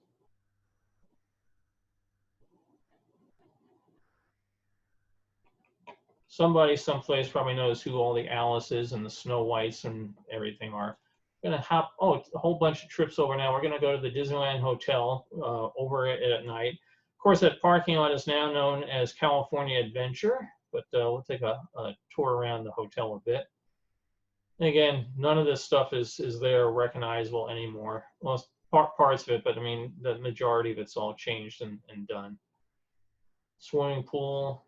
somebody someplace probably knows who all the Alices and the Snow Whites and everything are. Gonna hop, oh, a whole bunch of trips over now. We're gonna go to the Disneyland Hotel over at night. Of course, that parking lot is now known as California Adventure, but we'll take a tour around the hotel a bit. And again, none of this stuff is there recognizable anymore. Well, parts of it, but I mean, the majority of it's all changed and done. Swimming pool,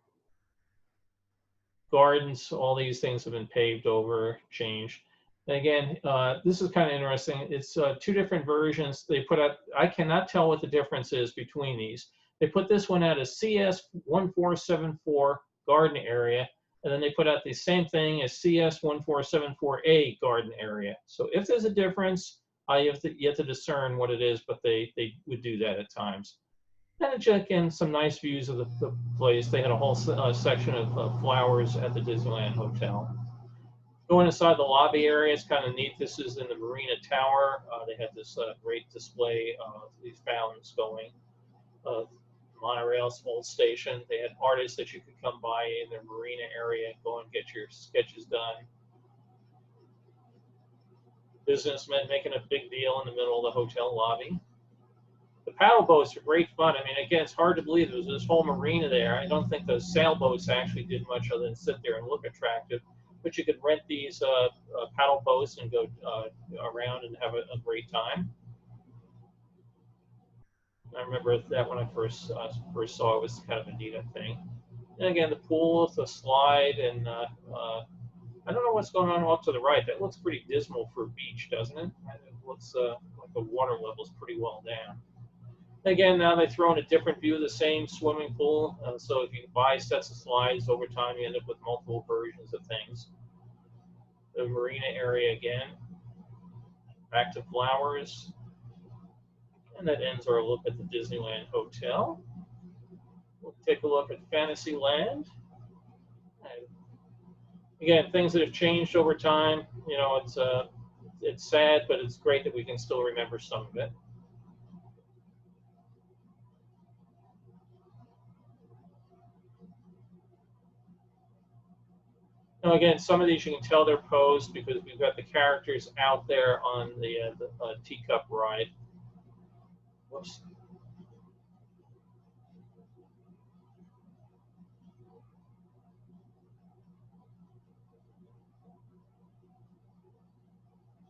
gardens, all these things have been paved over, changed. And again, this is kind of interesting. It's two different versions they put out. I cannot tell what the difference is between these. They put this one out as CS1474 garden area, and then they put out the same thing as CS1474A garden area. So if there's a difference, you have to discern what it is, but they would do that at times. And check in some nice views of the place. They had a whole section of flowers at the Disneyland Hotel. Going inside the lobby area is kind of neat. This is in the Marina Tower. They had this great display of these fountains going. Monorail's old station. They had artists that you could come by in their Marina area and go and get your sketches done. Businessmen making a big deal in the middle of the hotel lobby. The paddle boats are great fun. I mean, again, it's hard to believe there was this whole marina there. I don't think those sailboats actually did much other than sit there and look attractive. But you could rent these paddle boats and go around and have a great time. I remember that when I first saw it, was kind of a neat thing. And again, the pool, the slide, and I don't know what's going on off to the right. That looks pretty dismal for a beach, doesn't it? It looks like the water level is pretty well down. Again, now they throw in a different view of the same swimming pool. So if you buy sets of slides over time, you end up with multiple versions of things. The Marina area again. Back to flowers. And that ends our look at the Disneyland Hotel. We'll take a look at Fantasyland. And again, things that have changed over time. You know, it's sad, but it's great that we can still remember some of it. Now again, some of these you can tell they're posed because we've got the characters out there on the teacup ride. Whoops.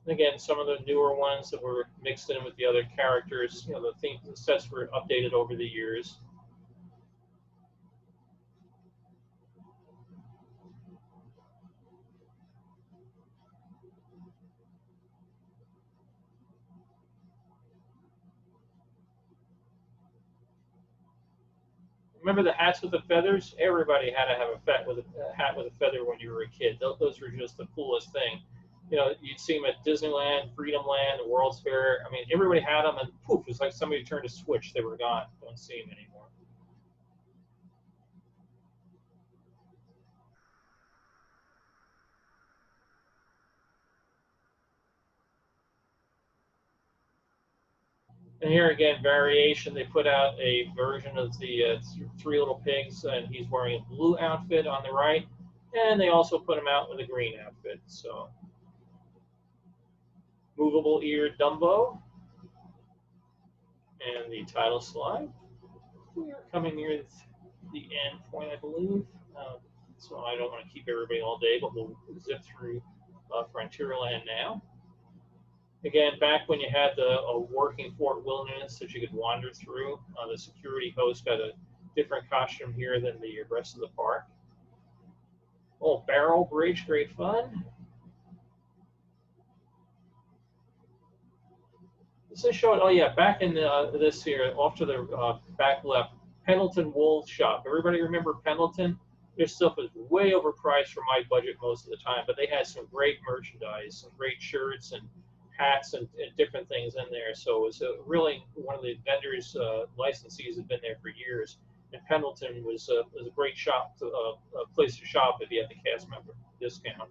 Again, some of the newer ones that were mixed in with the other characters. You know, the sets were updated over the years. Remember the hats with the feathers? Everybody had to have a hat with a feather when you were a kid. Those were just the coolest thing. You know, you'd see them at Disneyland, Freedomland, the World's Fair. I mean, everybody had them, and poof, it's like somebody turned a switch. They were gone. Don't see them anymore. And here again, variation. They put out a version of the Three Little Pigs, and he's wearing a blue outfit on the right. And they also put him out with a green outfit. So, movable ear Dumbo. And the title slide. We are coming near the end point, I believe. So I don't want to keep everybody all day, but we'll zip through Frontierland now. Again, back when you had a working Fort Wilderness that you could wander through, the security host got a different costume here than the rest of the park. Oh, barrel bridge, great fun. Does this show it? Oh yeah, back in this here, off to the back left, Pendleton Wool Shop. Everybody remember Pendleton? Their stuff was way overpriced for my budget most of the time, but they had some great merchandise, some great shirts and hats and different things in there. So it was really one of the vendors, licensees had been there for years. And Pendleton was a great shop, a place to shop if you had the cast member discount.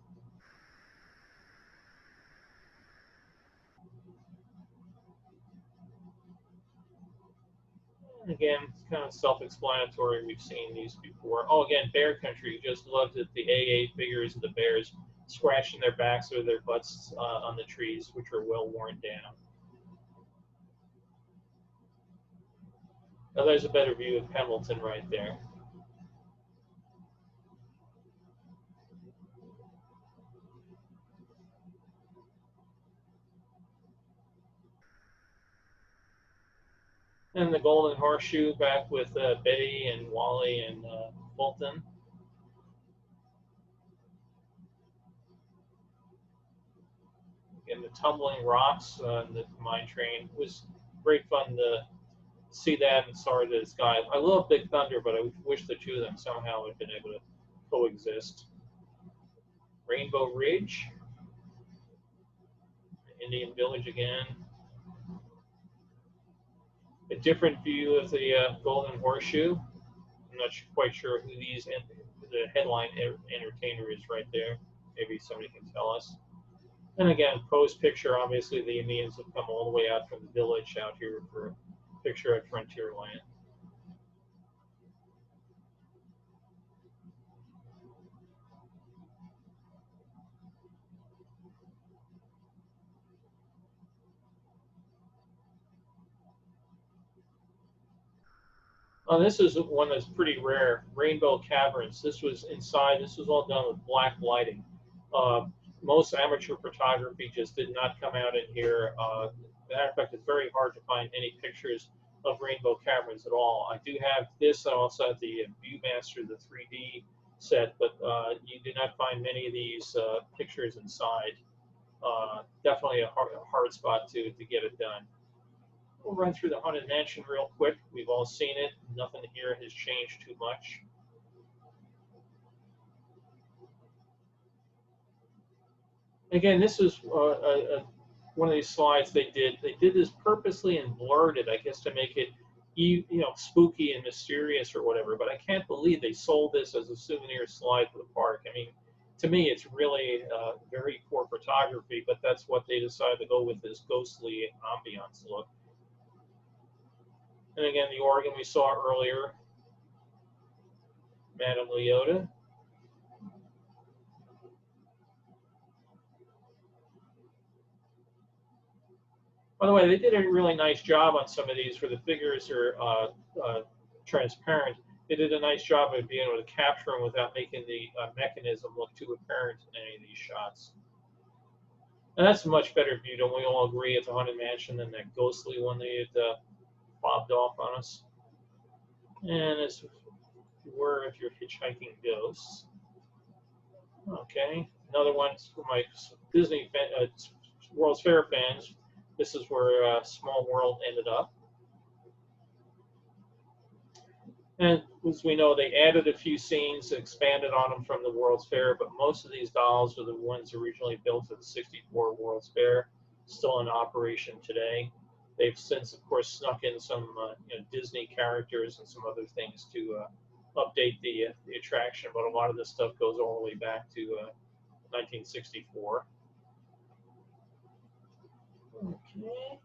Again, it's kind of self-explanatory. We've seen these before. Oh, again, Bear Country. Just loved it. The AA figures of the bears scratching their backs or their butts on the trees, which are well worn down. Now, there's a better view of Pendleton right there. And the Golden Horseshoe back with Betty and Wally and Fulton. And the tumbling rocks and the mine train was great fun to see that and Sorry to the Sky. I love Big Thunder, but I wish the two of them somehow had been able to coexist. Rainbow Ridge, Indian Village again. A different view of the Golden Horseshoe. I'm not quite sure who the headline entertainer is right there. Maybe somebody can tell us. And again, post picture, obviously the Indians have come all the way out from the village out here for a picture at Frontierland. This is one that's pretty rare, Rainbow Caverns. This was inside, this was all done with black lighting. Most amateur photography just did not come out in here. Matter of fact, it's very hard to find any pictures of Rainbow Caverns at all. I do have this, I also have the Viewmaster, the 3D set, but you do not find many of these pictures inside. Definitely a hard spot to get it done. We'll run through the Haunted Mansion real quick. We've all seen it. Nothing here has changed too much. Again, this is one of these slides they did. They did this purposely and blurred it, I guess, to make it spooky and mysterious or whatever. But I can't believe they sold this as a souvenir slide for the park. I mean, to me, it's really very poor photography, but that's what they decided to go with, this ghostly ambiance look. And again, the organ we saw earlier, Madame Leota. By the way, they did a really nice job on some of these where the figures are transparent. They did a nice job of being able to capture them without making the mechanism look too apparent in any of these shots. And that's a much better view, don't we all agree, at the Haunted Mansion than that ghostly one they had bobbed off on us. And as were if you're hitchhiking ghosts. Okay, another one for my Disney World's Fair fans. This is where Small World ended up. And as we know, they added a few scenes, expanded on them from the World's Fair, but most of these dolls are the ones originally built for the '64 World's Fair, still in operation today. They've since, of course, snuck in some Disney characters and some other things to update the attraction, but a lot of this stuff goes all the way back to 1964. Okay.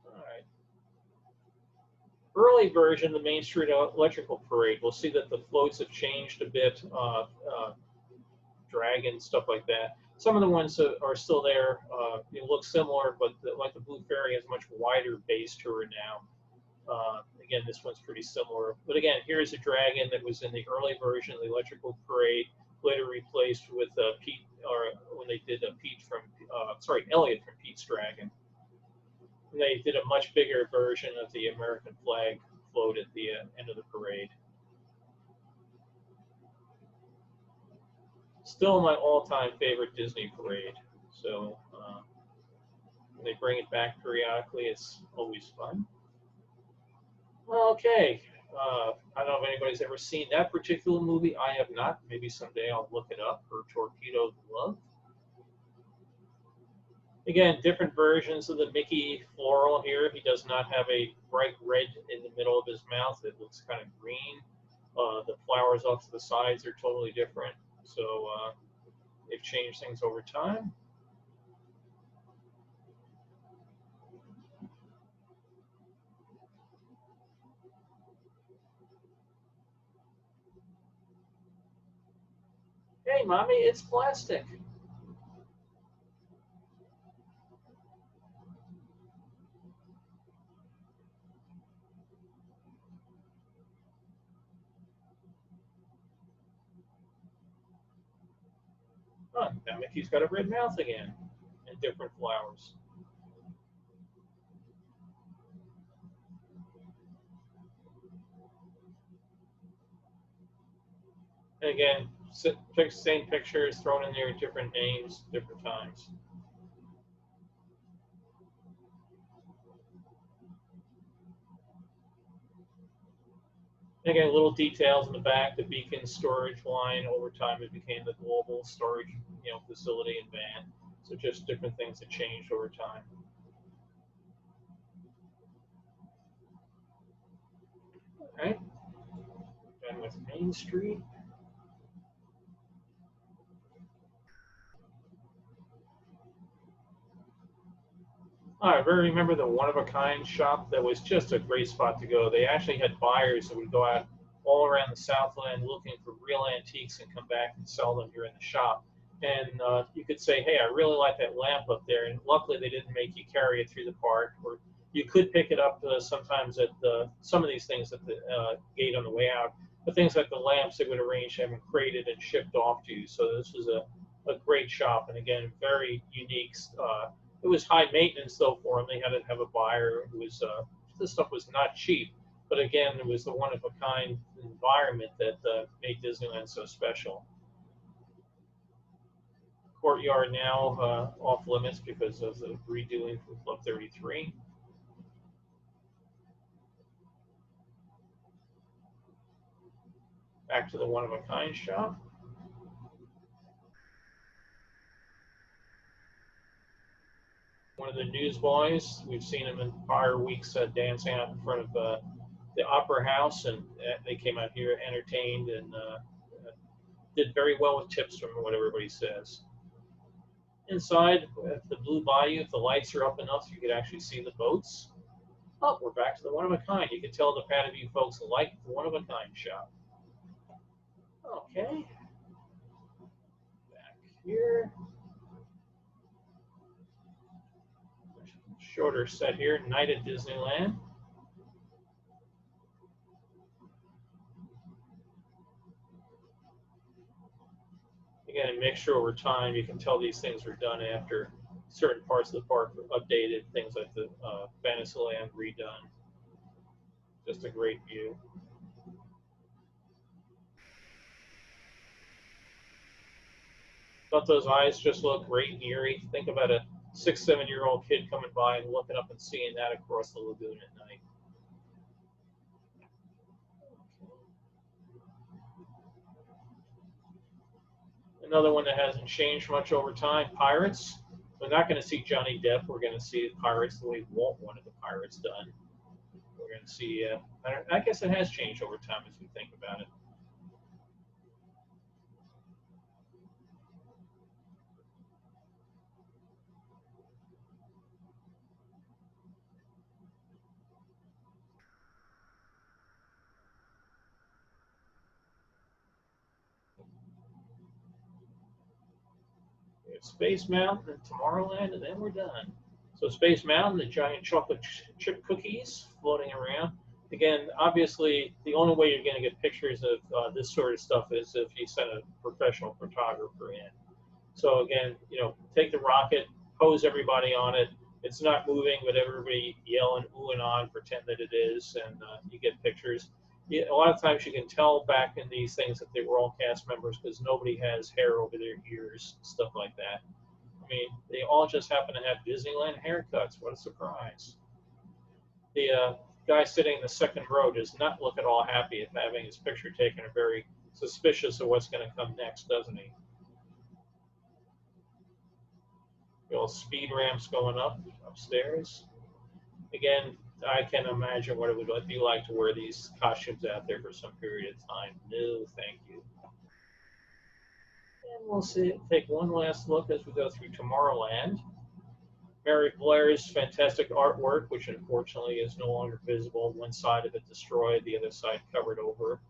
All right. Early version, the Main Street Electrical Parade, we'll see that the floats have changed a bit, dragon, stuff like that. Some of the ones that are still there look similar, but like the Blue Fairy has a much wider base to her now. Again, this one's pretty similar. But again, here's a dragon that was in the early version of the Electrical Parade, later replaced with Pete, or when they did Elliot from Pete's Dragon. And they did a much bigger version of the American flag float at the end of the parade. Still my all-time favorite Disney parade. So And they bring it back periodically. It's always fun. Okay. I don't know if anybody's ever seen that particular movie. I have not. Maybe someday I'll look it up. For Torpedoed Love. Again, different versions of the Mickey floral here. He does not have a bright red in the middle of his mouth. It looks kind of green. The flowers off to the sides are totally different. So they've changed things over time. Hey, Mommy, it's plastic. Oh, now Mickey's got a red mouth again and different flowers. And again, same pictures thrown in there, different names, different times. And again, little details in the back. The Beacon storage line over time it became the global storage, facility and van. So just different things that changed over time. All right. Done with Main Street. I very remember the one-of-a-kind shop that was just a great spot to go. They actually had buyers that would go out all around the Southland looking for real antiques and come back and sell them here in the shop. And you could say, hey, I really like that lamp up there. And luckily, they didn't make you carry it through the park. Or you could pick it up sometimes at some of these things at the gate on the way out. But things like the lamps, they would arrange to have them crated and shipped off to you. So this was a great shop. And again, very unique. It was high maintenance, though, for them. They had to have a buyer who was, this stuff was not cheap. But again, it was the one-of-a-kind environment that made Disneyland so special. Courtyard now off limits because of the redoing from Club 33. Back to the one-of-a-kind shop. One of the newsboys, we've seen him in prior weeks dancing out in front of the Opera House, and they came out here entertained and did very well with tips from what everybody says. Inside, at the Blue Bayou, if the lights are up enough, you could actually see the boats. Oh, we're back to the one-of-a-kind. You can tell the Patterview folks like the one-of-a-kind shop. Okay. Back here. Shorter set here, Night at Disneyland. Again, a mixture over time. You can tell these things were done after certain parts of the park were updated, things like the Fantasyland redone. Just a great view. But those eyes just look great and eerie. Think about a 6-7-year-old kid coming by and looking up and seeing that across the lagoon at night. Another one that hasn't changed much over time, Pirates. We're not going to see Johnny Depp. We're going to see Pirates the way Walt wanted the Pirates done. We're going to see, I guess it has changed over time as we think about it. We have Space Mountain and Tomorrowland, and then we're done. So Space Mountain, the giant chocolate chip cookies floating around. Again, obviously, the only way you're going to get pictures of this sort of stuff is if you send a professional photographer in. So again, take the rocket, pose everybody on it. It's not moving, but everybody yelling, ooh and on, pretend that it is, and you get pictures. A lot of times you can tell back in these things that they were all cast members because nobody has hair over their ears, stuff like that. I mean, they all just happen to have Disneyland haircuts. What a surprise. The guy sitting in the second row does not look at all happy at having his picture taken, or very suspicious of what's going to come next, doesn't he? The old speed ramps going up upstairs. Again, I can imagine what it would be like to wear these costumes out there for some period of time. No, thank you. And we'll take one last look as we go through Tomorrowland. Mary Blair's fantastic artwork, which unfortunately is no longer visible. One side of it destroyed, the other side covered over.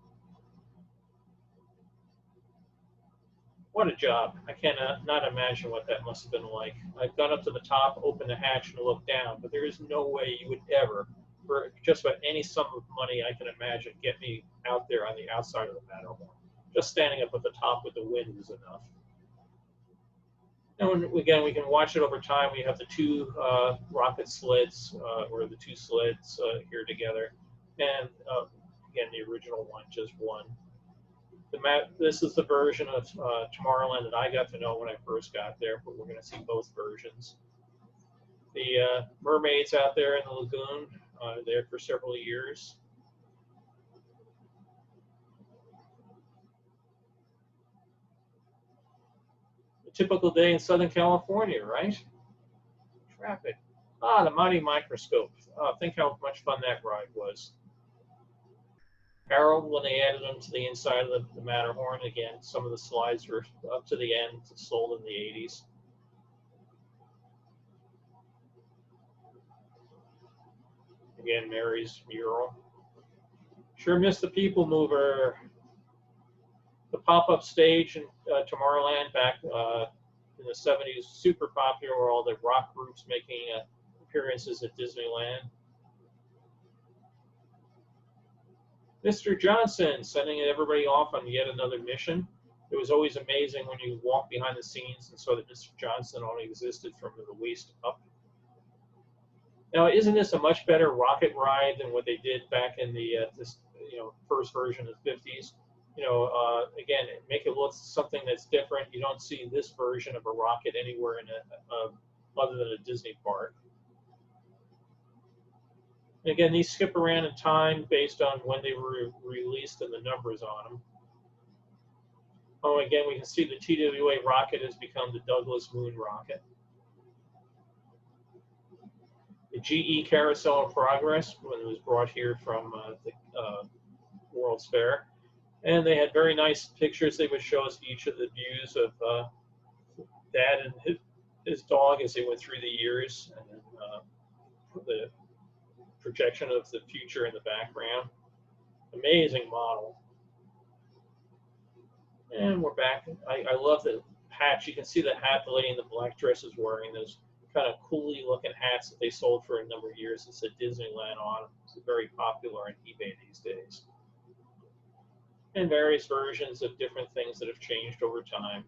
What a job. I cannot not imagine what that must have been like. I've gone up to the top, opened the hatch, and looked down, but there is no way you would ever, for just about any sum of money I can imagine, get me out there on the outside of the Matterhorn. Just standing up at the top with the wind is enough. And again, we can watch it over time. We have the two rocket sleds, or the two sleds here together. And again, the original one, just one. This is the version of Tomorrowland that I got to know when I first got there, but we're going to see both versions. The mermaids out there in the lagoon, there for several years. A typical day in Southern California, right? Traffic. Ah, the mighty microscope. Think how much fun that ride was. Harold, when they added them to the inside of the Matterhorn, again, some of the slides were up to the end, sold in the 80s. Again, Mary's mural. Sure missed the People Mover. The pop-up stage in Tomorrowland back in the 70s, super popular, where all the rock groups making appearances at Disneyland. Mr. Johnson sending everybody off on yet another mission. It was always amazing when you walked behind the scenes and saw that Mr. Johnson only existed from the waist up. Now, isn't this a much better rocket ride than what they did back in the first version of the 50s? Again, make it look something that's different. You don't see this version of a rocket anywhere in other than a Disney park. And again, these skip around in time based on when they were released and the numbers on them. Oh, again, we can see the TWA rocket has become the Douglas Moon rocket. The GE Carousel of Progress, when it was brought here from the World's Fair. And they had very nice pictures. They would show us each of the views of Dad and his dog as they went through the years. And then the projection of the future in the background. Amazing model. And we're back. I love the hat. You can see the hat the lady in the black dress is wearing. Those kind of coolly looking hats that they sold for a number of years. It said Disneyland on them. It's very popular on eBay these days. And various versions of different things that have changed over time.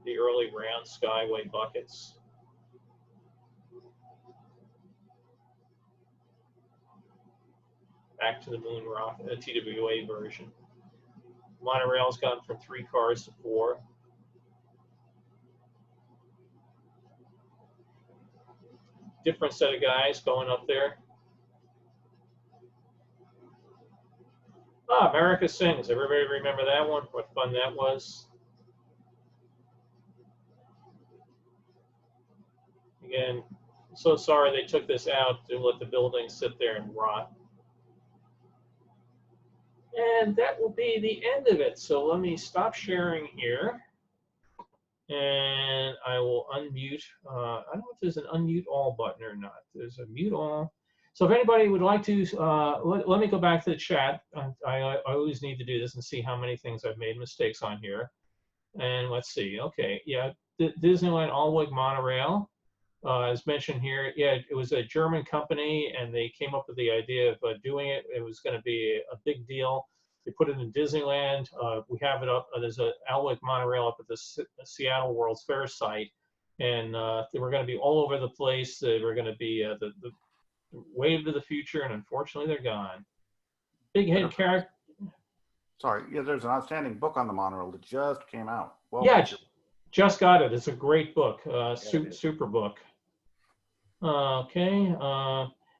The early round Skyway buckets. Back to the Moon Rock, the TWA version. Monorail's gone from 3 cars to 4. Different set of guys going up there. Ah, America Sings. Everybody remember that one? What fun that was. Again, I'm so sorry they took this out to let the building sit there and rot. And that will be the end of it. So let me stop sharing here. And I will unmute. I don't know if there's an unmute all button or not. There's a mute all. So if anybody would like to, let me go back to the chat. I always need to do this and see how many things I've made mistakes on here. And let's see. Okay, yeah, Disneyland All-Wig Monorail. As mentioned here, yeah, it was a German company, and they came up with the idea of doing it. It was going to be a big deal. They put it in Disneyland. We have it up. There's an All-Wig Monorail up at the Seattle World's Fair site, and they were going to be all over the place. They were going to be the wave to the future, and unfortunately, they're gone. Big head character. Sorry. Yeah, there's an outstanding book on the monorail that just came out. Well, Yeah, just got it. It's a great book, it is. super book. Okay.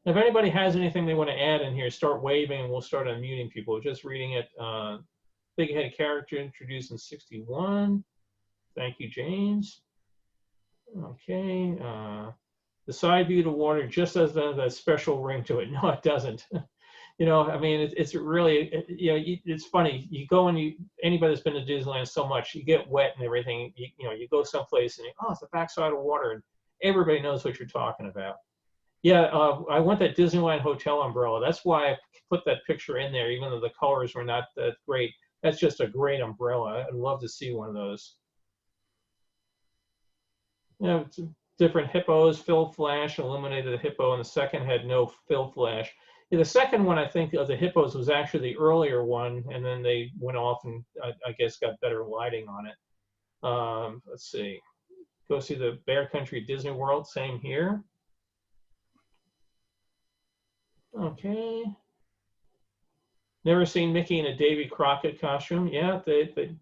If anybody has anything they want to add in here, start waving and we'll start unmuting people. Just reading it. Big headed character introduced in 61. Thank you, James. Okay. The side view of the water just has that special ring to it. No, it doesn't. You know, I mean, it's really, you know, it's funny. You go and anybody that's been to Disneyland so much, you get wet and everything. You know, you go someplace and oh, it's the backside of water, and everybody knows what you're talking about. Yeah, I want that Disneyland Hotel umbrella. That's why I put that picture in there, even though the colors were not that great. That's just a great umbrella. I'd love to see one of those. You know, different hippos. Fill flash illuminated the hippo, and the second had no fill flash. Yeah, the second one, I think, of the hippos was actually the earlier one, and then they went off and I guess got better lighting on it. Let's see. Go see the Bear Country Disney World. Same here. Okay. Never seen Mickey in a Davy Crockett costume. Yeah,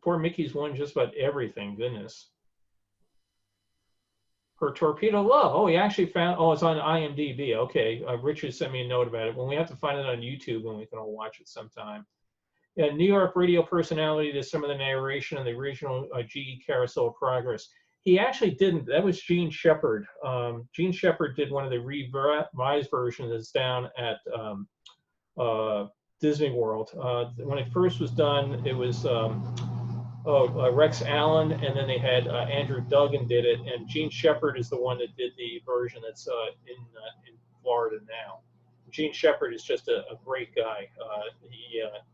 poor Mickey's won just about everything. Goodness. Her torpedo love. Oh, he actually found. Oh, it's on IMDb. Okay, Richard sent me a note about it. When we have to find it on YouTube, and we can all watch it sometime. Yeah, New York radio personality did some of the narration of the original GE Carousel of Progress. He actually didn't. That was Gene Shepard. Gene Shepard did one of the revised versions that's down at Disney World. When it first was done, it was Rex Allen, and then they had Andrew Duggan did it, and Gene Shepard is the one that did the version that's in Florida now. Gene Shepard is just a great guy.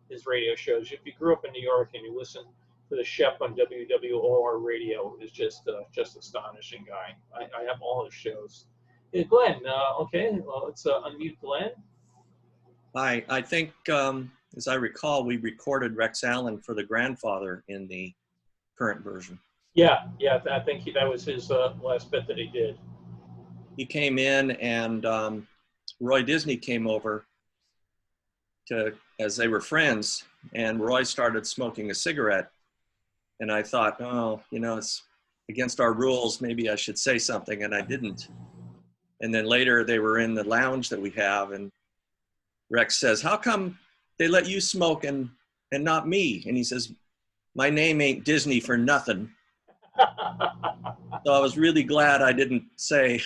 His radio shows. If you grew up in New York and you listen to the Shep on WWOR radio, is just astonishing guy. I have all his shows. Yeah, Glenn, okay, well, let's unmute Glenn. Hi, I think, as I recall, we recorded Rex Allen for the grandfather in the current version. Yeah, I think that was his last bit that he did. He came in, and Roy Disney came over as they were friends, and Roy started smoking a cigarette. And I thought, oh, you know, it's against our rules. Maybe I should say something, and I didn't. And then later they were in the lounge that we have, and Rex says, how come they let you smoke and not me? And he says, my name ain't Disney for nothing. So I was really glad I didn't say,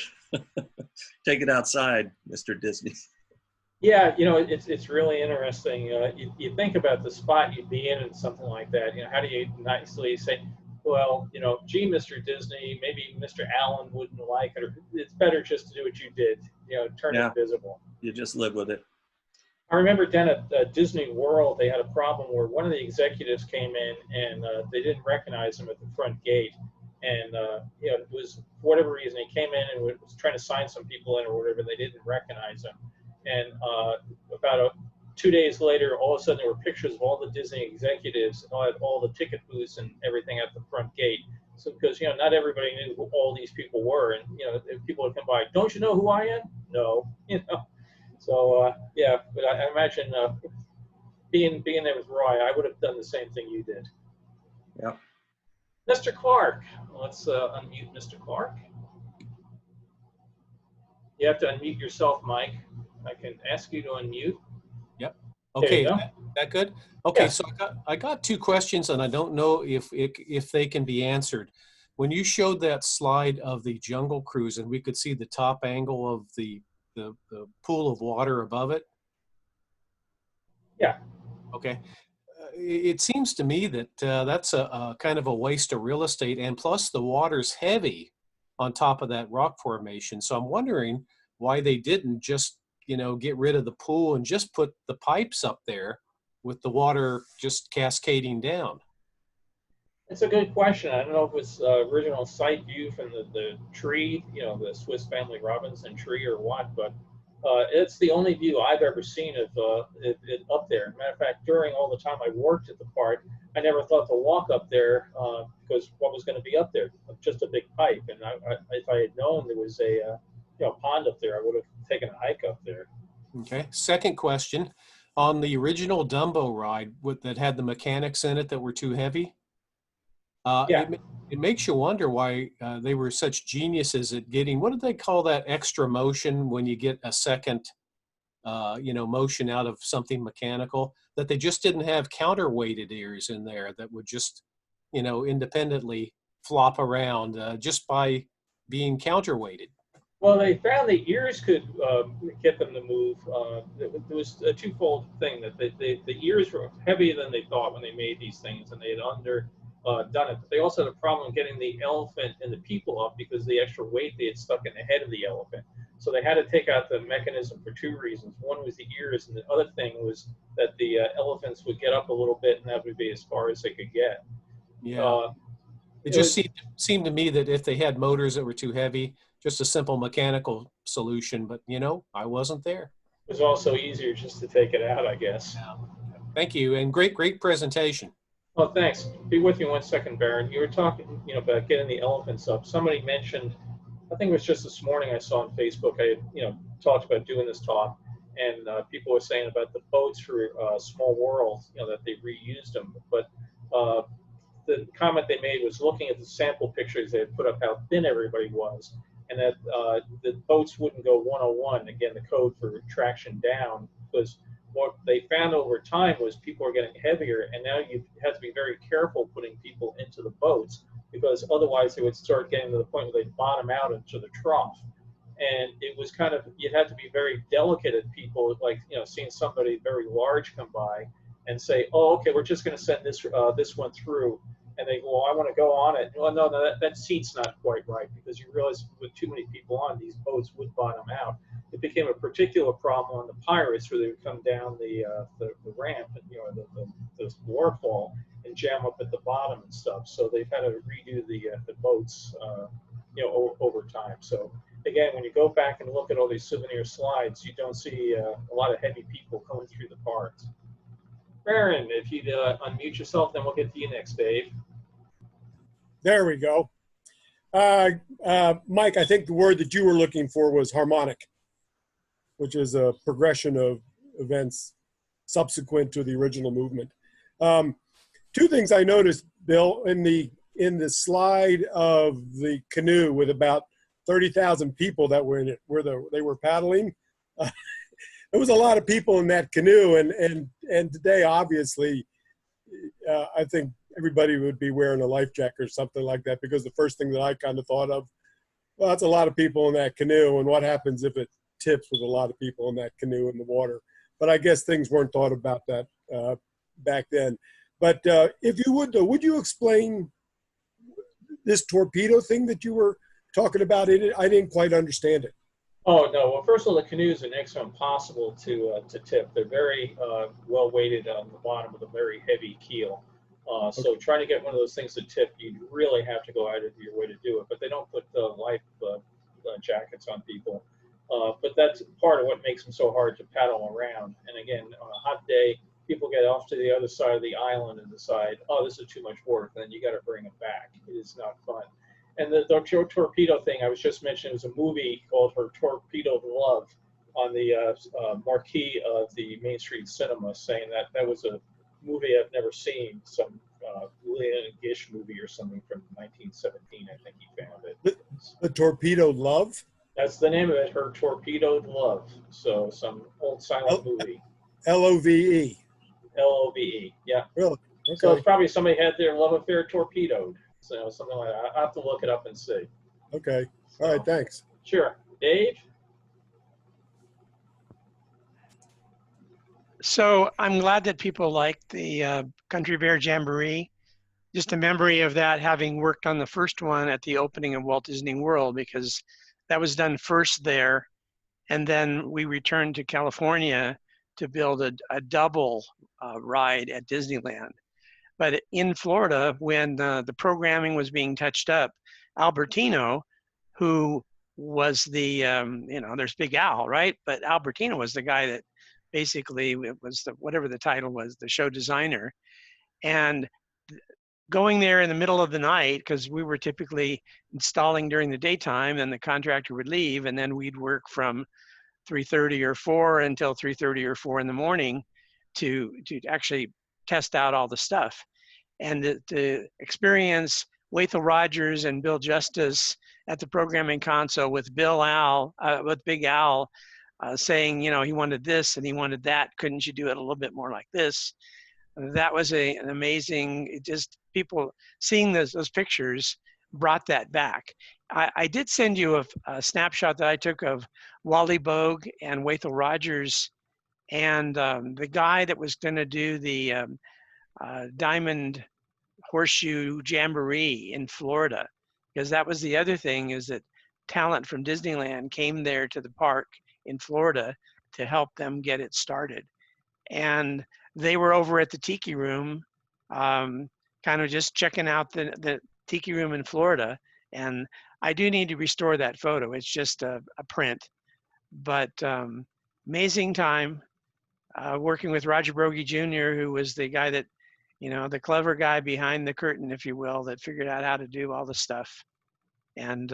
take it outside, Mr. Disney. Yeah, you know, it's really interesting. You think about the spot you'd be in and something like that. You know, how do you nicely say, well, you know, gee, Mr. Disney, maybe Mr. Allen wouldn't like it, or it's better just to do what you did, you know, turn it visible. You just live with it. I remember down at Disney World, they had a problem where one of the executives came in and they didn't recognize him at the front gate. And, you know, it was, for whatever reason, he came in and was trying to sign some people in or whatever, and they didn't recognize him. And about 2 days later, all of a sudden there were pictures of all the Disney executives at all the ticket booths and everything at the front gate. So because, you know, not everybody knew who all these people were. And, you know, if people would come by, don't you know who I am? No, you know. So, yeah, but I imagine being there with Roy, I would have done the same thing you did. Yeah. Mr. Clark, let's unmute Mr. Clark. You have to unmute yourself, Mike. I can ask you to unmute. Yep. Okay, go. that good? Okay, Yeah. so I got two questions, and I don't know if they can be answered. When you showed that slide of the Jungle Cruise, and we could see the top angle of the pool of water above it. Yeah. Okay. It seems to me that that's a kind of a waste of real estate, and plus the water's heavy on top of that rock formation. So I'm wondering why they didn't just, you know, get rid of the pool and just put the pipes up there with the water just cascading down. It's a good question. I don't know if it's original site view from the tree, you know, the Swiss Family Robinson tree or what, but it's the only view I've ever seen of it up there. Matter of fact, during all the time I worked at the park, I never thought to walk up there because what was going to be up there? Just a big pipe. And if I had known there was a pond up there, I would have taken a hike up there. Okay. Second question. on the original Dumbo ride that had the mechanics in it that were too heavy. Yeah. It makes you wonder why they were such geniuses at getting, what did they call that extra motion when you get a second, motion out of something mechanical, that they just didn't have counterweighted ears in there that would just, independently flop around just by being counterweighted. Well, they found the ears could get them to move. There was a twofold thing that the ears were heavier than they thought when they made these things, and they had done it. But they also had a problem getting the elephant and the people up because of the extra weight they had stuck in the head of the elephant. So they had to take out the mechanism for two reasons. One was the ears, and the other thing was that the elephants would get up a little bit, and that would be as far as they could get. Yeah. It just seemed to me that if they had motors that were too heavy, just a simple mechanical solution, but I wasn't there. It was also easier just to take it out, I guess. Yeah. Thank you, and great presentation. Oh, thanks. Be with you 1 second, Baron. You were talking, about getting the elephants up. Somebody mentioned, I think it was just this morning I saw on Facebook, I had, talked about doing this talk, and people were saying about the boats for Small World, that they reused them. But the comment they made was looking at the sample pictures they had put up, how thin everybody was, and that the boats wouldn't go 101, again, the code for traction down, because what they found over time was people were getting heavier, and now you have to be very careful putting people into the boats, because otherwise they would start getting to the point where they'd bottom out into the trough. And it was kind of, you had to be very delicate at people, like, seeing somebody very large come by and say, oh, okay, we're just going to send this one through. And they go, well, I want to go on it. Well, no, that seat's not quite right, because you realize with too many people on, these boats would bottom out. It became a particular problem on the Pirates, where they would come down the ramp, and the waterfall, and jam up at the bottom and stuff. So they've had to redo the boats, over time. So again, when you go back and look at all these souvenir slides, you don't see a lot of heavy people coming through the parks. Baron, if you'd unmute yourself, then we'll get to you next, Dave. There we go. Mike, I think the word that you were looking for was harmonic, which is a progression of events subsequent to the original movement. Two things I noticed, Bill, in the slide of the canoe with about 30,000 people that were in it, where they were paddling. There was a lot of people in that canoe, and today, obviously, I think everybody would be wearing a life jacket or something like that, because the first thing that I kind of thought of, well, that's a lot of people in that canoe, and what happens if it tips with a lot of people in that canoe in the water? But I guess things weren't thought about that back then. But if you would you explain this torpedo thing that you were talking about? I didn't quite understand it. Oh, no. Well, first of all, the canoes are next to impossible to tip. They're very well weighted on the bottom with a very heavy keel. So trying to get one of those things to tip, you'd really have to go out of your way to do it. But they don't put life jackets on people. But that's part of what makes them so hard to paddle around. And again, on a hot day, people get off to the other side of the island and decide, oh, this is too much work. And then you got to bring them back. It is not fun. And the torpedo thing I was just mentioning was a movie called Her Torpedoed Love on the marquee of the Main Street Cinema, saying that was a movie I've never seen, some Lillian Gish movie or something from 1917, I think he found it. The Torpedoed Love? That's the name of it, Her Torpedoed Love. So some old silent movie. L-O-V-E. L-O-V-E, yeah. Really? Okay. So it's probably somebody had their love affair torpedoed. So something like that. I'll have to look it up and see. Okay. All right, thanks. Sure. Dave? So I'm glad that people like the Country Bear Jamboree. Just a memory of that, having worked on the first one at the opening of Walt Disney World, because that was done first there. And then we returned to California to build a double ride at Disneyland. But in Florida, when the programming was being touched up, Albertino, who was the, there's Big Al, right? But Albertino was the guy that basically was whatever the title was, the show designer. And going there in the middle of the night, because we were typically installing during the daytime, and the contractor would leave, and then we'd work from 3:30 or 4 until 3:30 or 4 in the morning. to actually test out all the stuff. And to experience Wathel Rogers and Bill Justice at the programming console with with Big Al, saying, you know, he wanted this and he wanted that. Couldn't you do it a little bit more like this? That was an amazing, just people seeing those pictures brought that back. I did send you a snapshot that I took of Wally Bogue and Wathel Rogers and the guy that was going to do the Diamond Horseshoe Jamboree in Florida, because that was the other thing, is that talent from Disneyland came there to the park in Florida to help them get it started. And they were over at the Tiki Room, kind of just checking out the Tiki Room in Florida. And I do need to restore that photo. It's just a print, but amazing time working with Roger Brogy Jr., who was the guy that, you know, the clever guy behind the curtain, if you will, that figured out how to do all the stuff. And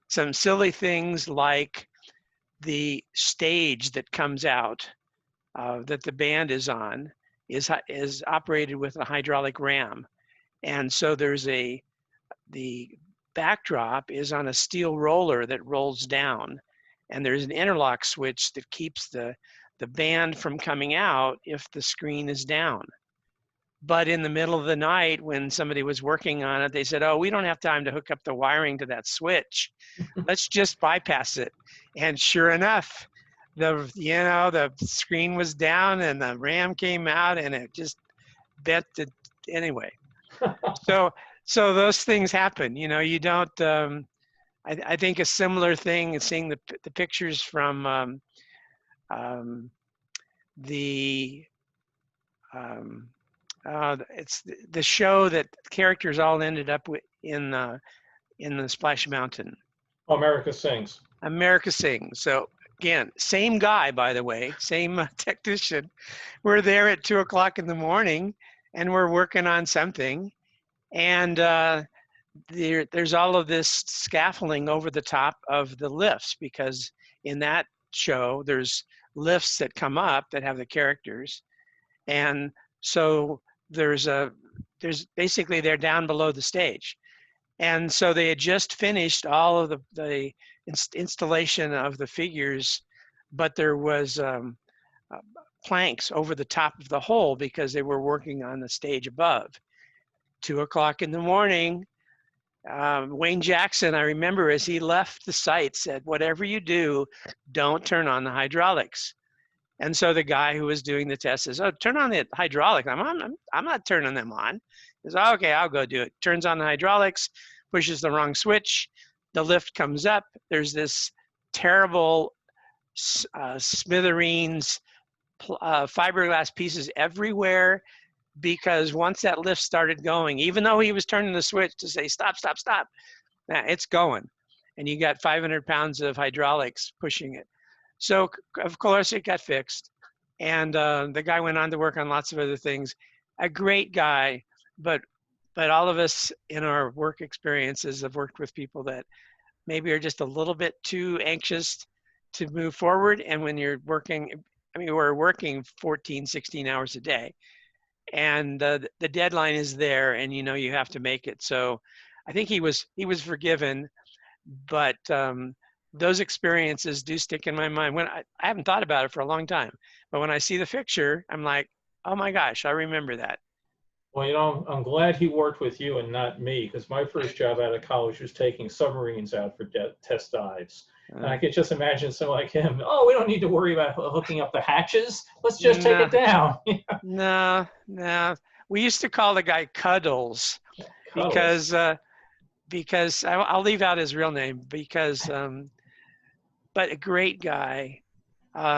some silly things like the stage that comes out that the band is on is operated with a hydraulic ram. And so the backdrop is on a steel roller that rolls down. And there's an interlock switch that keeps the band from coming out if the screen is down. But in the middle of the night, when somebody was working on it, they said, oh, we don't have time to hook up the wiring to that switch. Let's just bypass it. And sure enough, the screen was down and the RAM came out and it just bent it anyway. So those things happen. You know, you don't, I think a similar thing is seeing the pictures from it's the show that characters all ended up in the Splash Mountain. America Sings. America Sings. So again, same guy, by the way, same technician. We're there at 2 o'clock in the morning and we're working on something. And there's all of this scaffolding over the top of the lifts, because in that show, there's lifts that come up that have the characters. And so there's basically they're down below the stage. And so they had just finished all of the installation of the figures, but there was planks over the top of the hole because they were working on the stage above. 2 o'clock in the morning, Wayne Jackson, I remember as he left the site, said, whatever you do, don't turn on the hydraulics. And so the guy who was doing the test says, oh, turn on the hydraulics. I'm not turning them on. He says, oh, okay, I'll go do it. Turns on the hydraulics, pushes the wrong switch. The lift comes up. There's this terrible smithereens, fiberglass pieces everywhere, because once that lift started going, even though he was turning the switch to say, stop, stop, stop, it's going. And you got 500 pounds of hydraulics pushing it. So of course it got fixed. And the guy went on to work on lots of other things. A great guy, but all of us in our work experiences have worked with people that maybe are just a little bit too anxious to move forward. And when you're working, I mean, we're working 14, 16 hours a day. And the deadline is there, and you know you have to make it. So I think he was forgiven, but those experiences do stick in my mind. When I haven't thought about it for a long time, but when I see the picture, I'm like, oh my gosh, I remember that. Well, you know, I'm glad he worked with you and not me, because my first job out of college was taking submarines out for test dives. And I could just imagine someone like him, oh, we don't need to worry about hooking up the hatches. Let's just take it down. No. We used to call the guy Cuddles, because I'll leave out his real name, because, but a great guy.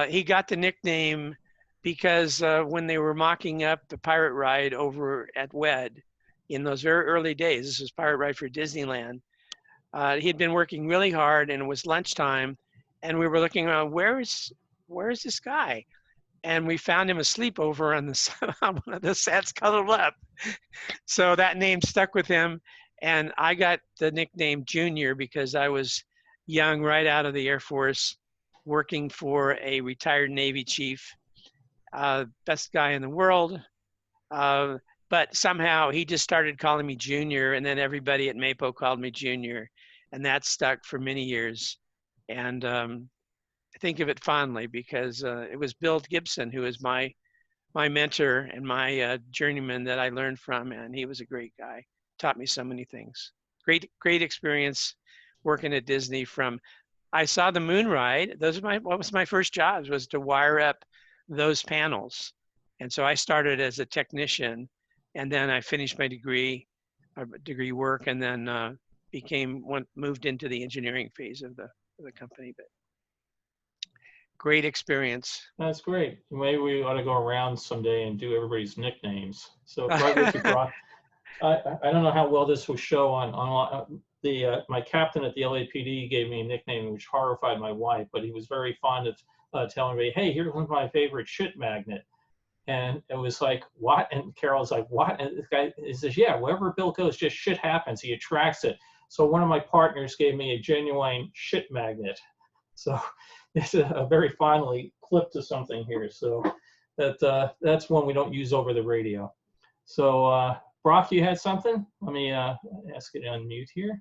He got the nickname because when they were mocking up the pirate ride over at WED in those very early days, this was Pirate Ride for Disneyland. He had been working really hard, and it was lunchtime, and we were looking around, where is this guy? And we found him asleep over on one of the sets, cuddled up. So that name stuck with him, and I got the nickname Junior because I was young, right out of the Air Force, working for a retired Navy chief best guy in the world. But somehow he just started calling me Junior, and then everybody at Mapo called me Junior, and that stuck for many years. And I think of it fondly because it was Bill Gibson who was my mentor and my journeyman that I learned from, and he was a great guy. Taught me so many things. Great experience working at Disney. I saw the moon ride. What was my first jobs was to wire up those panels. And so I started as a technician, and then I finished my degree work, and then moved into the engineering phase of the company. But great experience. That's great. Maybe we ought to go around someday and do everybody's nicknames. So right with you, Brock. I don't know how well this will show on my captain at the LAPD gave me a nickname which horrified my wife, but he was very fond of telling me, "Hey, here's one of my favorite shit magnet." And it was like, what? And Carol's like, what? And this guy, he says, yeah, wherever Bill goes, just shit happens. He attracts it. So one of my partners gave me a genuine shit magnet. So it's a very finely clip to something here. So that's one we don't use over the radio. So Brock, you had something? Let me ask it to unmute here.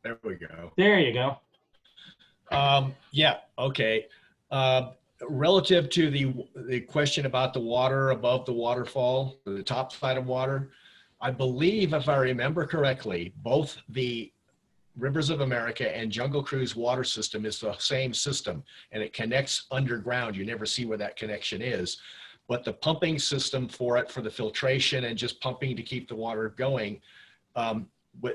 There we go. There you go. Yeah, okay. Relative to the question about the water above the waterfall, the top side of water, I believe, if I remember correctly, both the Rivers of America and Jungle Cruise water system is the same system, and it connects underground. You never see where that connection is. But the pumping system for it, for the filtration and just pumping to keep the water going,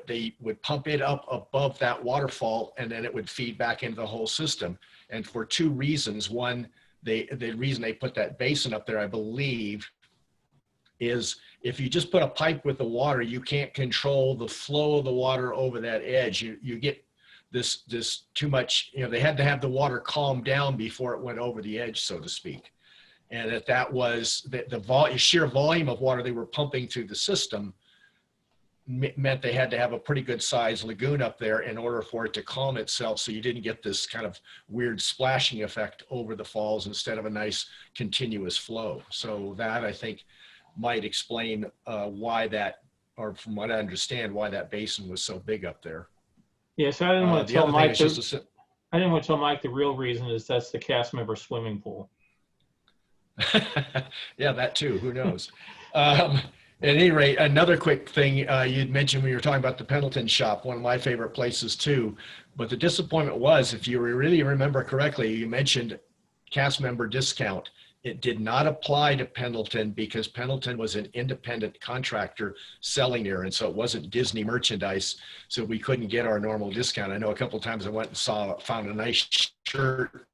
they would pump it up above that waterfall, and then it would feed back into the whole system. And for two reasons. One, the reason they put that basin up there, I believe, is if you just put a pipe with the water, you can't control the flow of the water over that edge. You get this too much, they had to have the water calm down before it went over the edge, so to speak. And that was the sheer volume of water they were pumping through the system meant they had to have a pretty good sized lagoon up there in order for it to calm itself, so you didn't get this kind of weird splashing effect over the falls instead of a nice continuous flow. So that, I think, might explain why that, or from what I understand, why that basin was so big up there. Yes, I didn't want to tell Mike. I didn't want to tell Mike the real reason is that's the cast member swimming pool. Yeah, that too. Who knows? At any rate, another quick thing you'd mentioned when you were talking about the Pendleton shop, one of my favorite places too. But the disappointment was, if you really remember correctly, you mentioned cast member discount. It did not apply to Pendleton because Pendleton was an independent contractor selling there, and so it wasn't Disney merchandise, so we couldn't get our normal discount. I know a couple of times I went and found a nice shirt.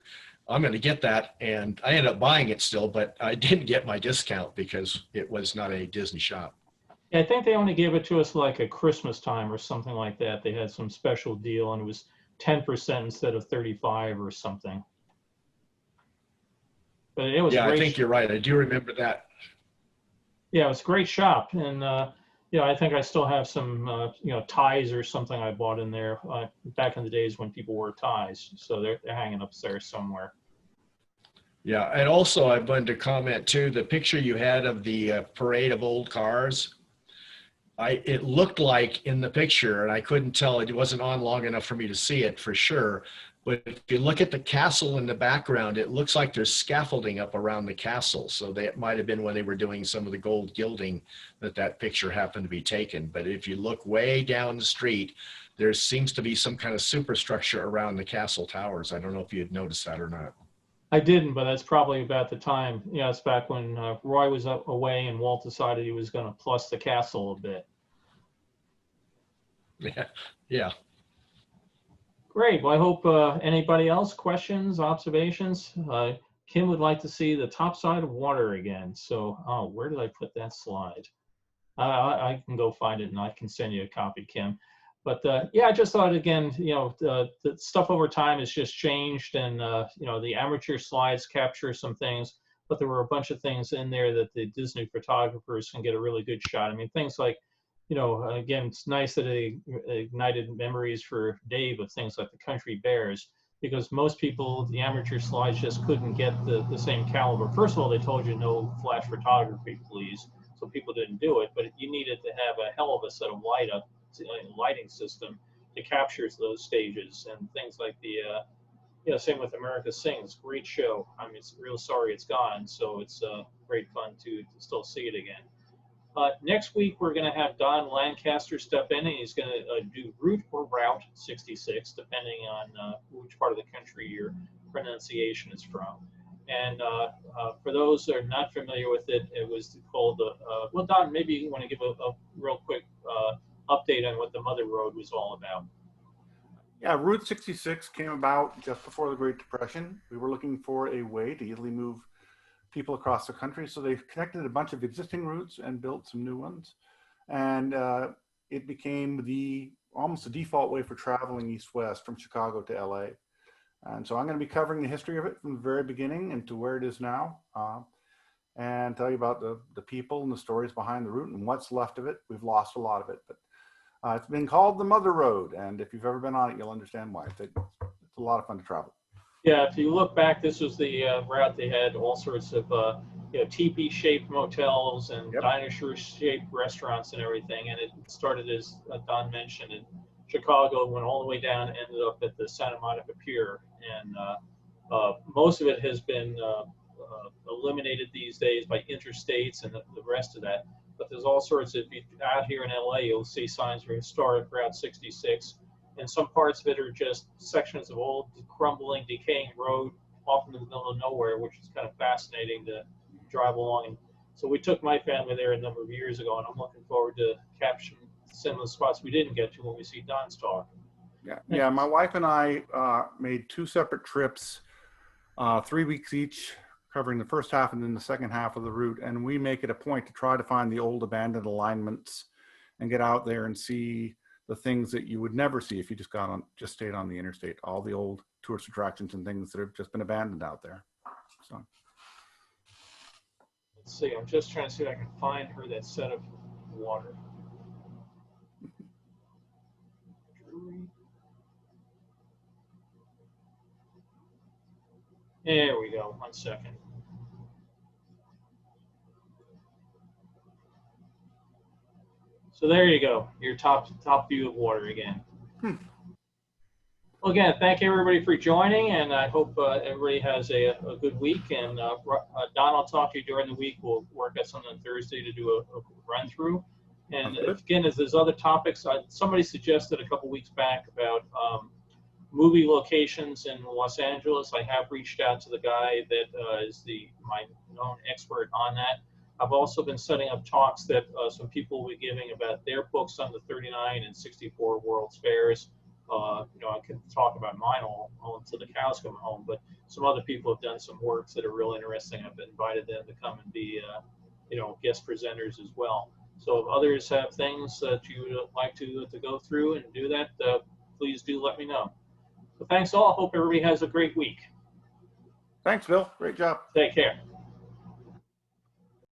I'm going to get that, and I ended up buying it still, but I didn't get my discount because it was not a Disney shop. Yeah, I think they only gave it to us like at Christmas time or something like that. They had some special deal, and it was 10% instead of 35 or something. But it was I think you're right. I do remember that. Yeah, it was a great shop, and I think I still have some ties or something I bought in there back in the days when people wore ties. So they're hanging up there somewhere. Yeah, and also I wanted to comment too, the picture you had of the parade of old cars. It looked like in the picture, and I couldn't tell, it wasn't on long enough for me to see it for sure. But if you look at the castle in the background, it looks like there's scaffolding up around the castle. So that might have been when they were doing some of the gold gilding that picture happened to be taken. But if you look way down the street, there seems to be some kind of superstructure around the castle towers. I don't know if you had noticed that or not. I didn't, but that's probably about the time. Yeah, it's back when Roy was away and Walt decided he was going to plus the castle a bit. Yeah. Great. Well, I hope anybody else, questions, observations? Kim would like to see the top side of water again. So, where did I put that slide? I can go find it and I can send you a copy, Kim. But yeah, I just thought again, the stuff over time has just changed, and the amateur slides capture some things, but there were a bunch of things in there that the Disney photographers can get a really good shot. I mean, things like you know, again, it's nice that it ignited memories for Dave of things like the Country Bears, because most people, the amateur slides just couldn't get the same caliber. First of all, they told you no flash photography, please, so people didn't do it, but you needed to have a hell of a set of lighting system to capture those stages, and things like the, you know, same with America Sings, great show. I mean, it's real sorry it's gone, so it's great fun to still see it again. Next week, we're going to have Don Lancaster step in, and he's going to do Route or Route 66, depending on which part of the country your pronunciation is from. And for those that are not familiar with it, it was called the, well, Don, maybe you want to give a real quick update on what the Mother Road was all about. Yeah, Route 66 came about just before the Great Depression. We were looking for a way to easily move people across the country, so they connected a bunch of existing routes and built some new ones. And it became almost the default way for traveling east-west from Chicago to LA. And so I'm going to be covering the history of it from the very beginning and to where it is now, and tell you about the people and the stories behind the route and what's left of it. We've lost a lot of it, but it's been called the Mother Road, and if you've ever been on it, you'll understand why. It's a lot of fun to travel. Yeah, if you look back, this was the route. They had all sorts of you know, teepee-shaped motels and dinosaur-shaped restaurants and everything. And it started, as Don mentioned, in Chicago, went all the way down, and ended up at the Santa Monica Pier. And most of it has been eliminated these days by interstates and the rest of that. But there's all sorts of, out here in LA, you'll see signs for historic Route 66. And some parts of it are just sections of old, crumbling, decaying road off in the middle of nowhere, which is kind of fascinating to drive along. And so we took my family there a number of years ago, and I'm looking forward to capturing some of the spots we didn't get to when we see Don's talk. Yeah, my wife and I made 2 separate trips, 3 weeks each, covering the first half and then the second half of the route. And we make it a point to try to find the old abandoned alignments and get out there and see the things that you would never see if you just stayed on the interstate, all the old tourist attractions and things that have just been abandoned out there. So let's see, I'm just trying to see if I can find her that set of water. There we go, 1 second. So there you go, your top view of water again. Well, again, thank you everybody for joining, and I hope everybody has a good week. And Don, I'll talk to you during the week. We'll work out something on Thursday to do a run through. And again, as there's other topics, somebody suggested a couple weeks back about movie locations in Los Angeles. I have reached out to the guy that is my known expert on that. I've also been setting up talks that some people will be giving about their books on the 39 and 64 World's Fairs. You know, I can talk about mine all until the cows come home, but some other people have done some works that are real interesting. I've invited them to come and be, you know, guest presenters as well. So if others have things that you would like to go through and do that, please do let me know. So thanks all. Hope everybody has a great week. thanks, Bill. Great job. Take care.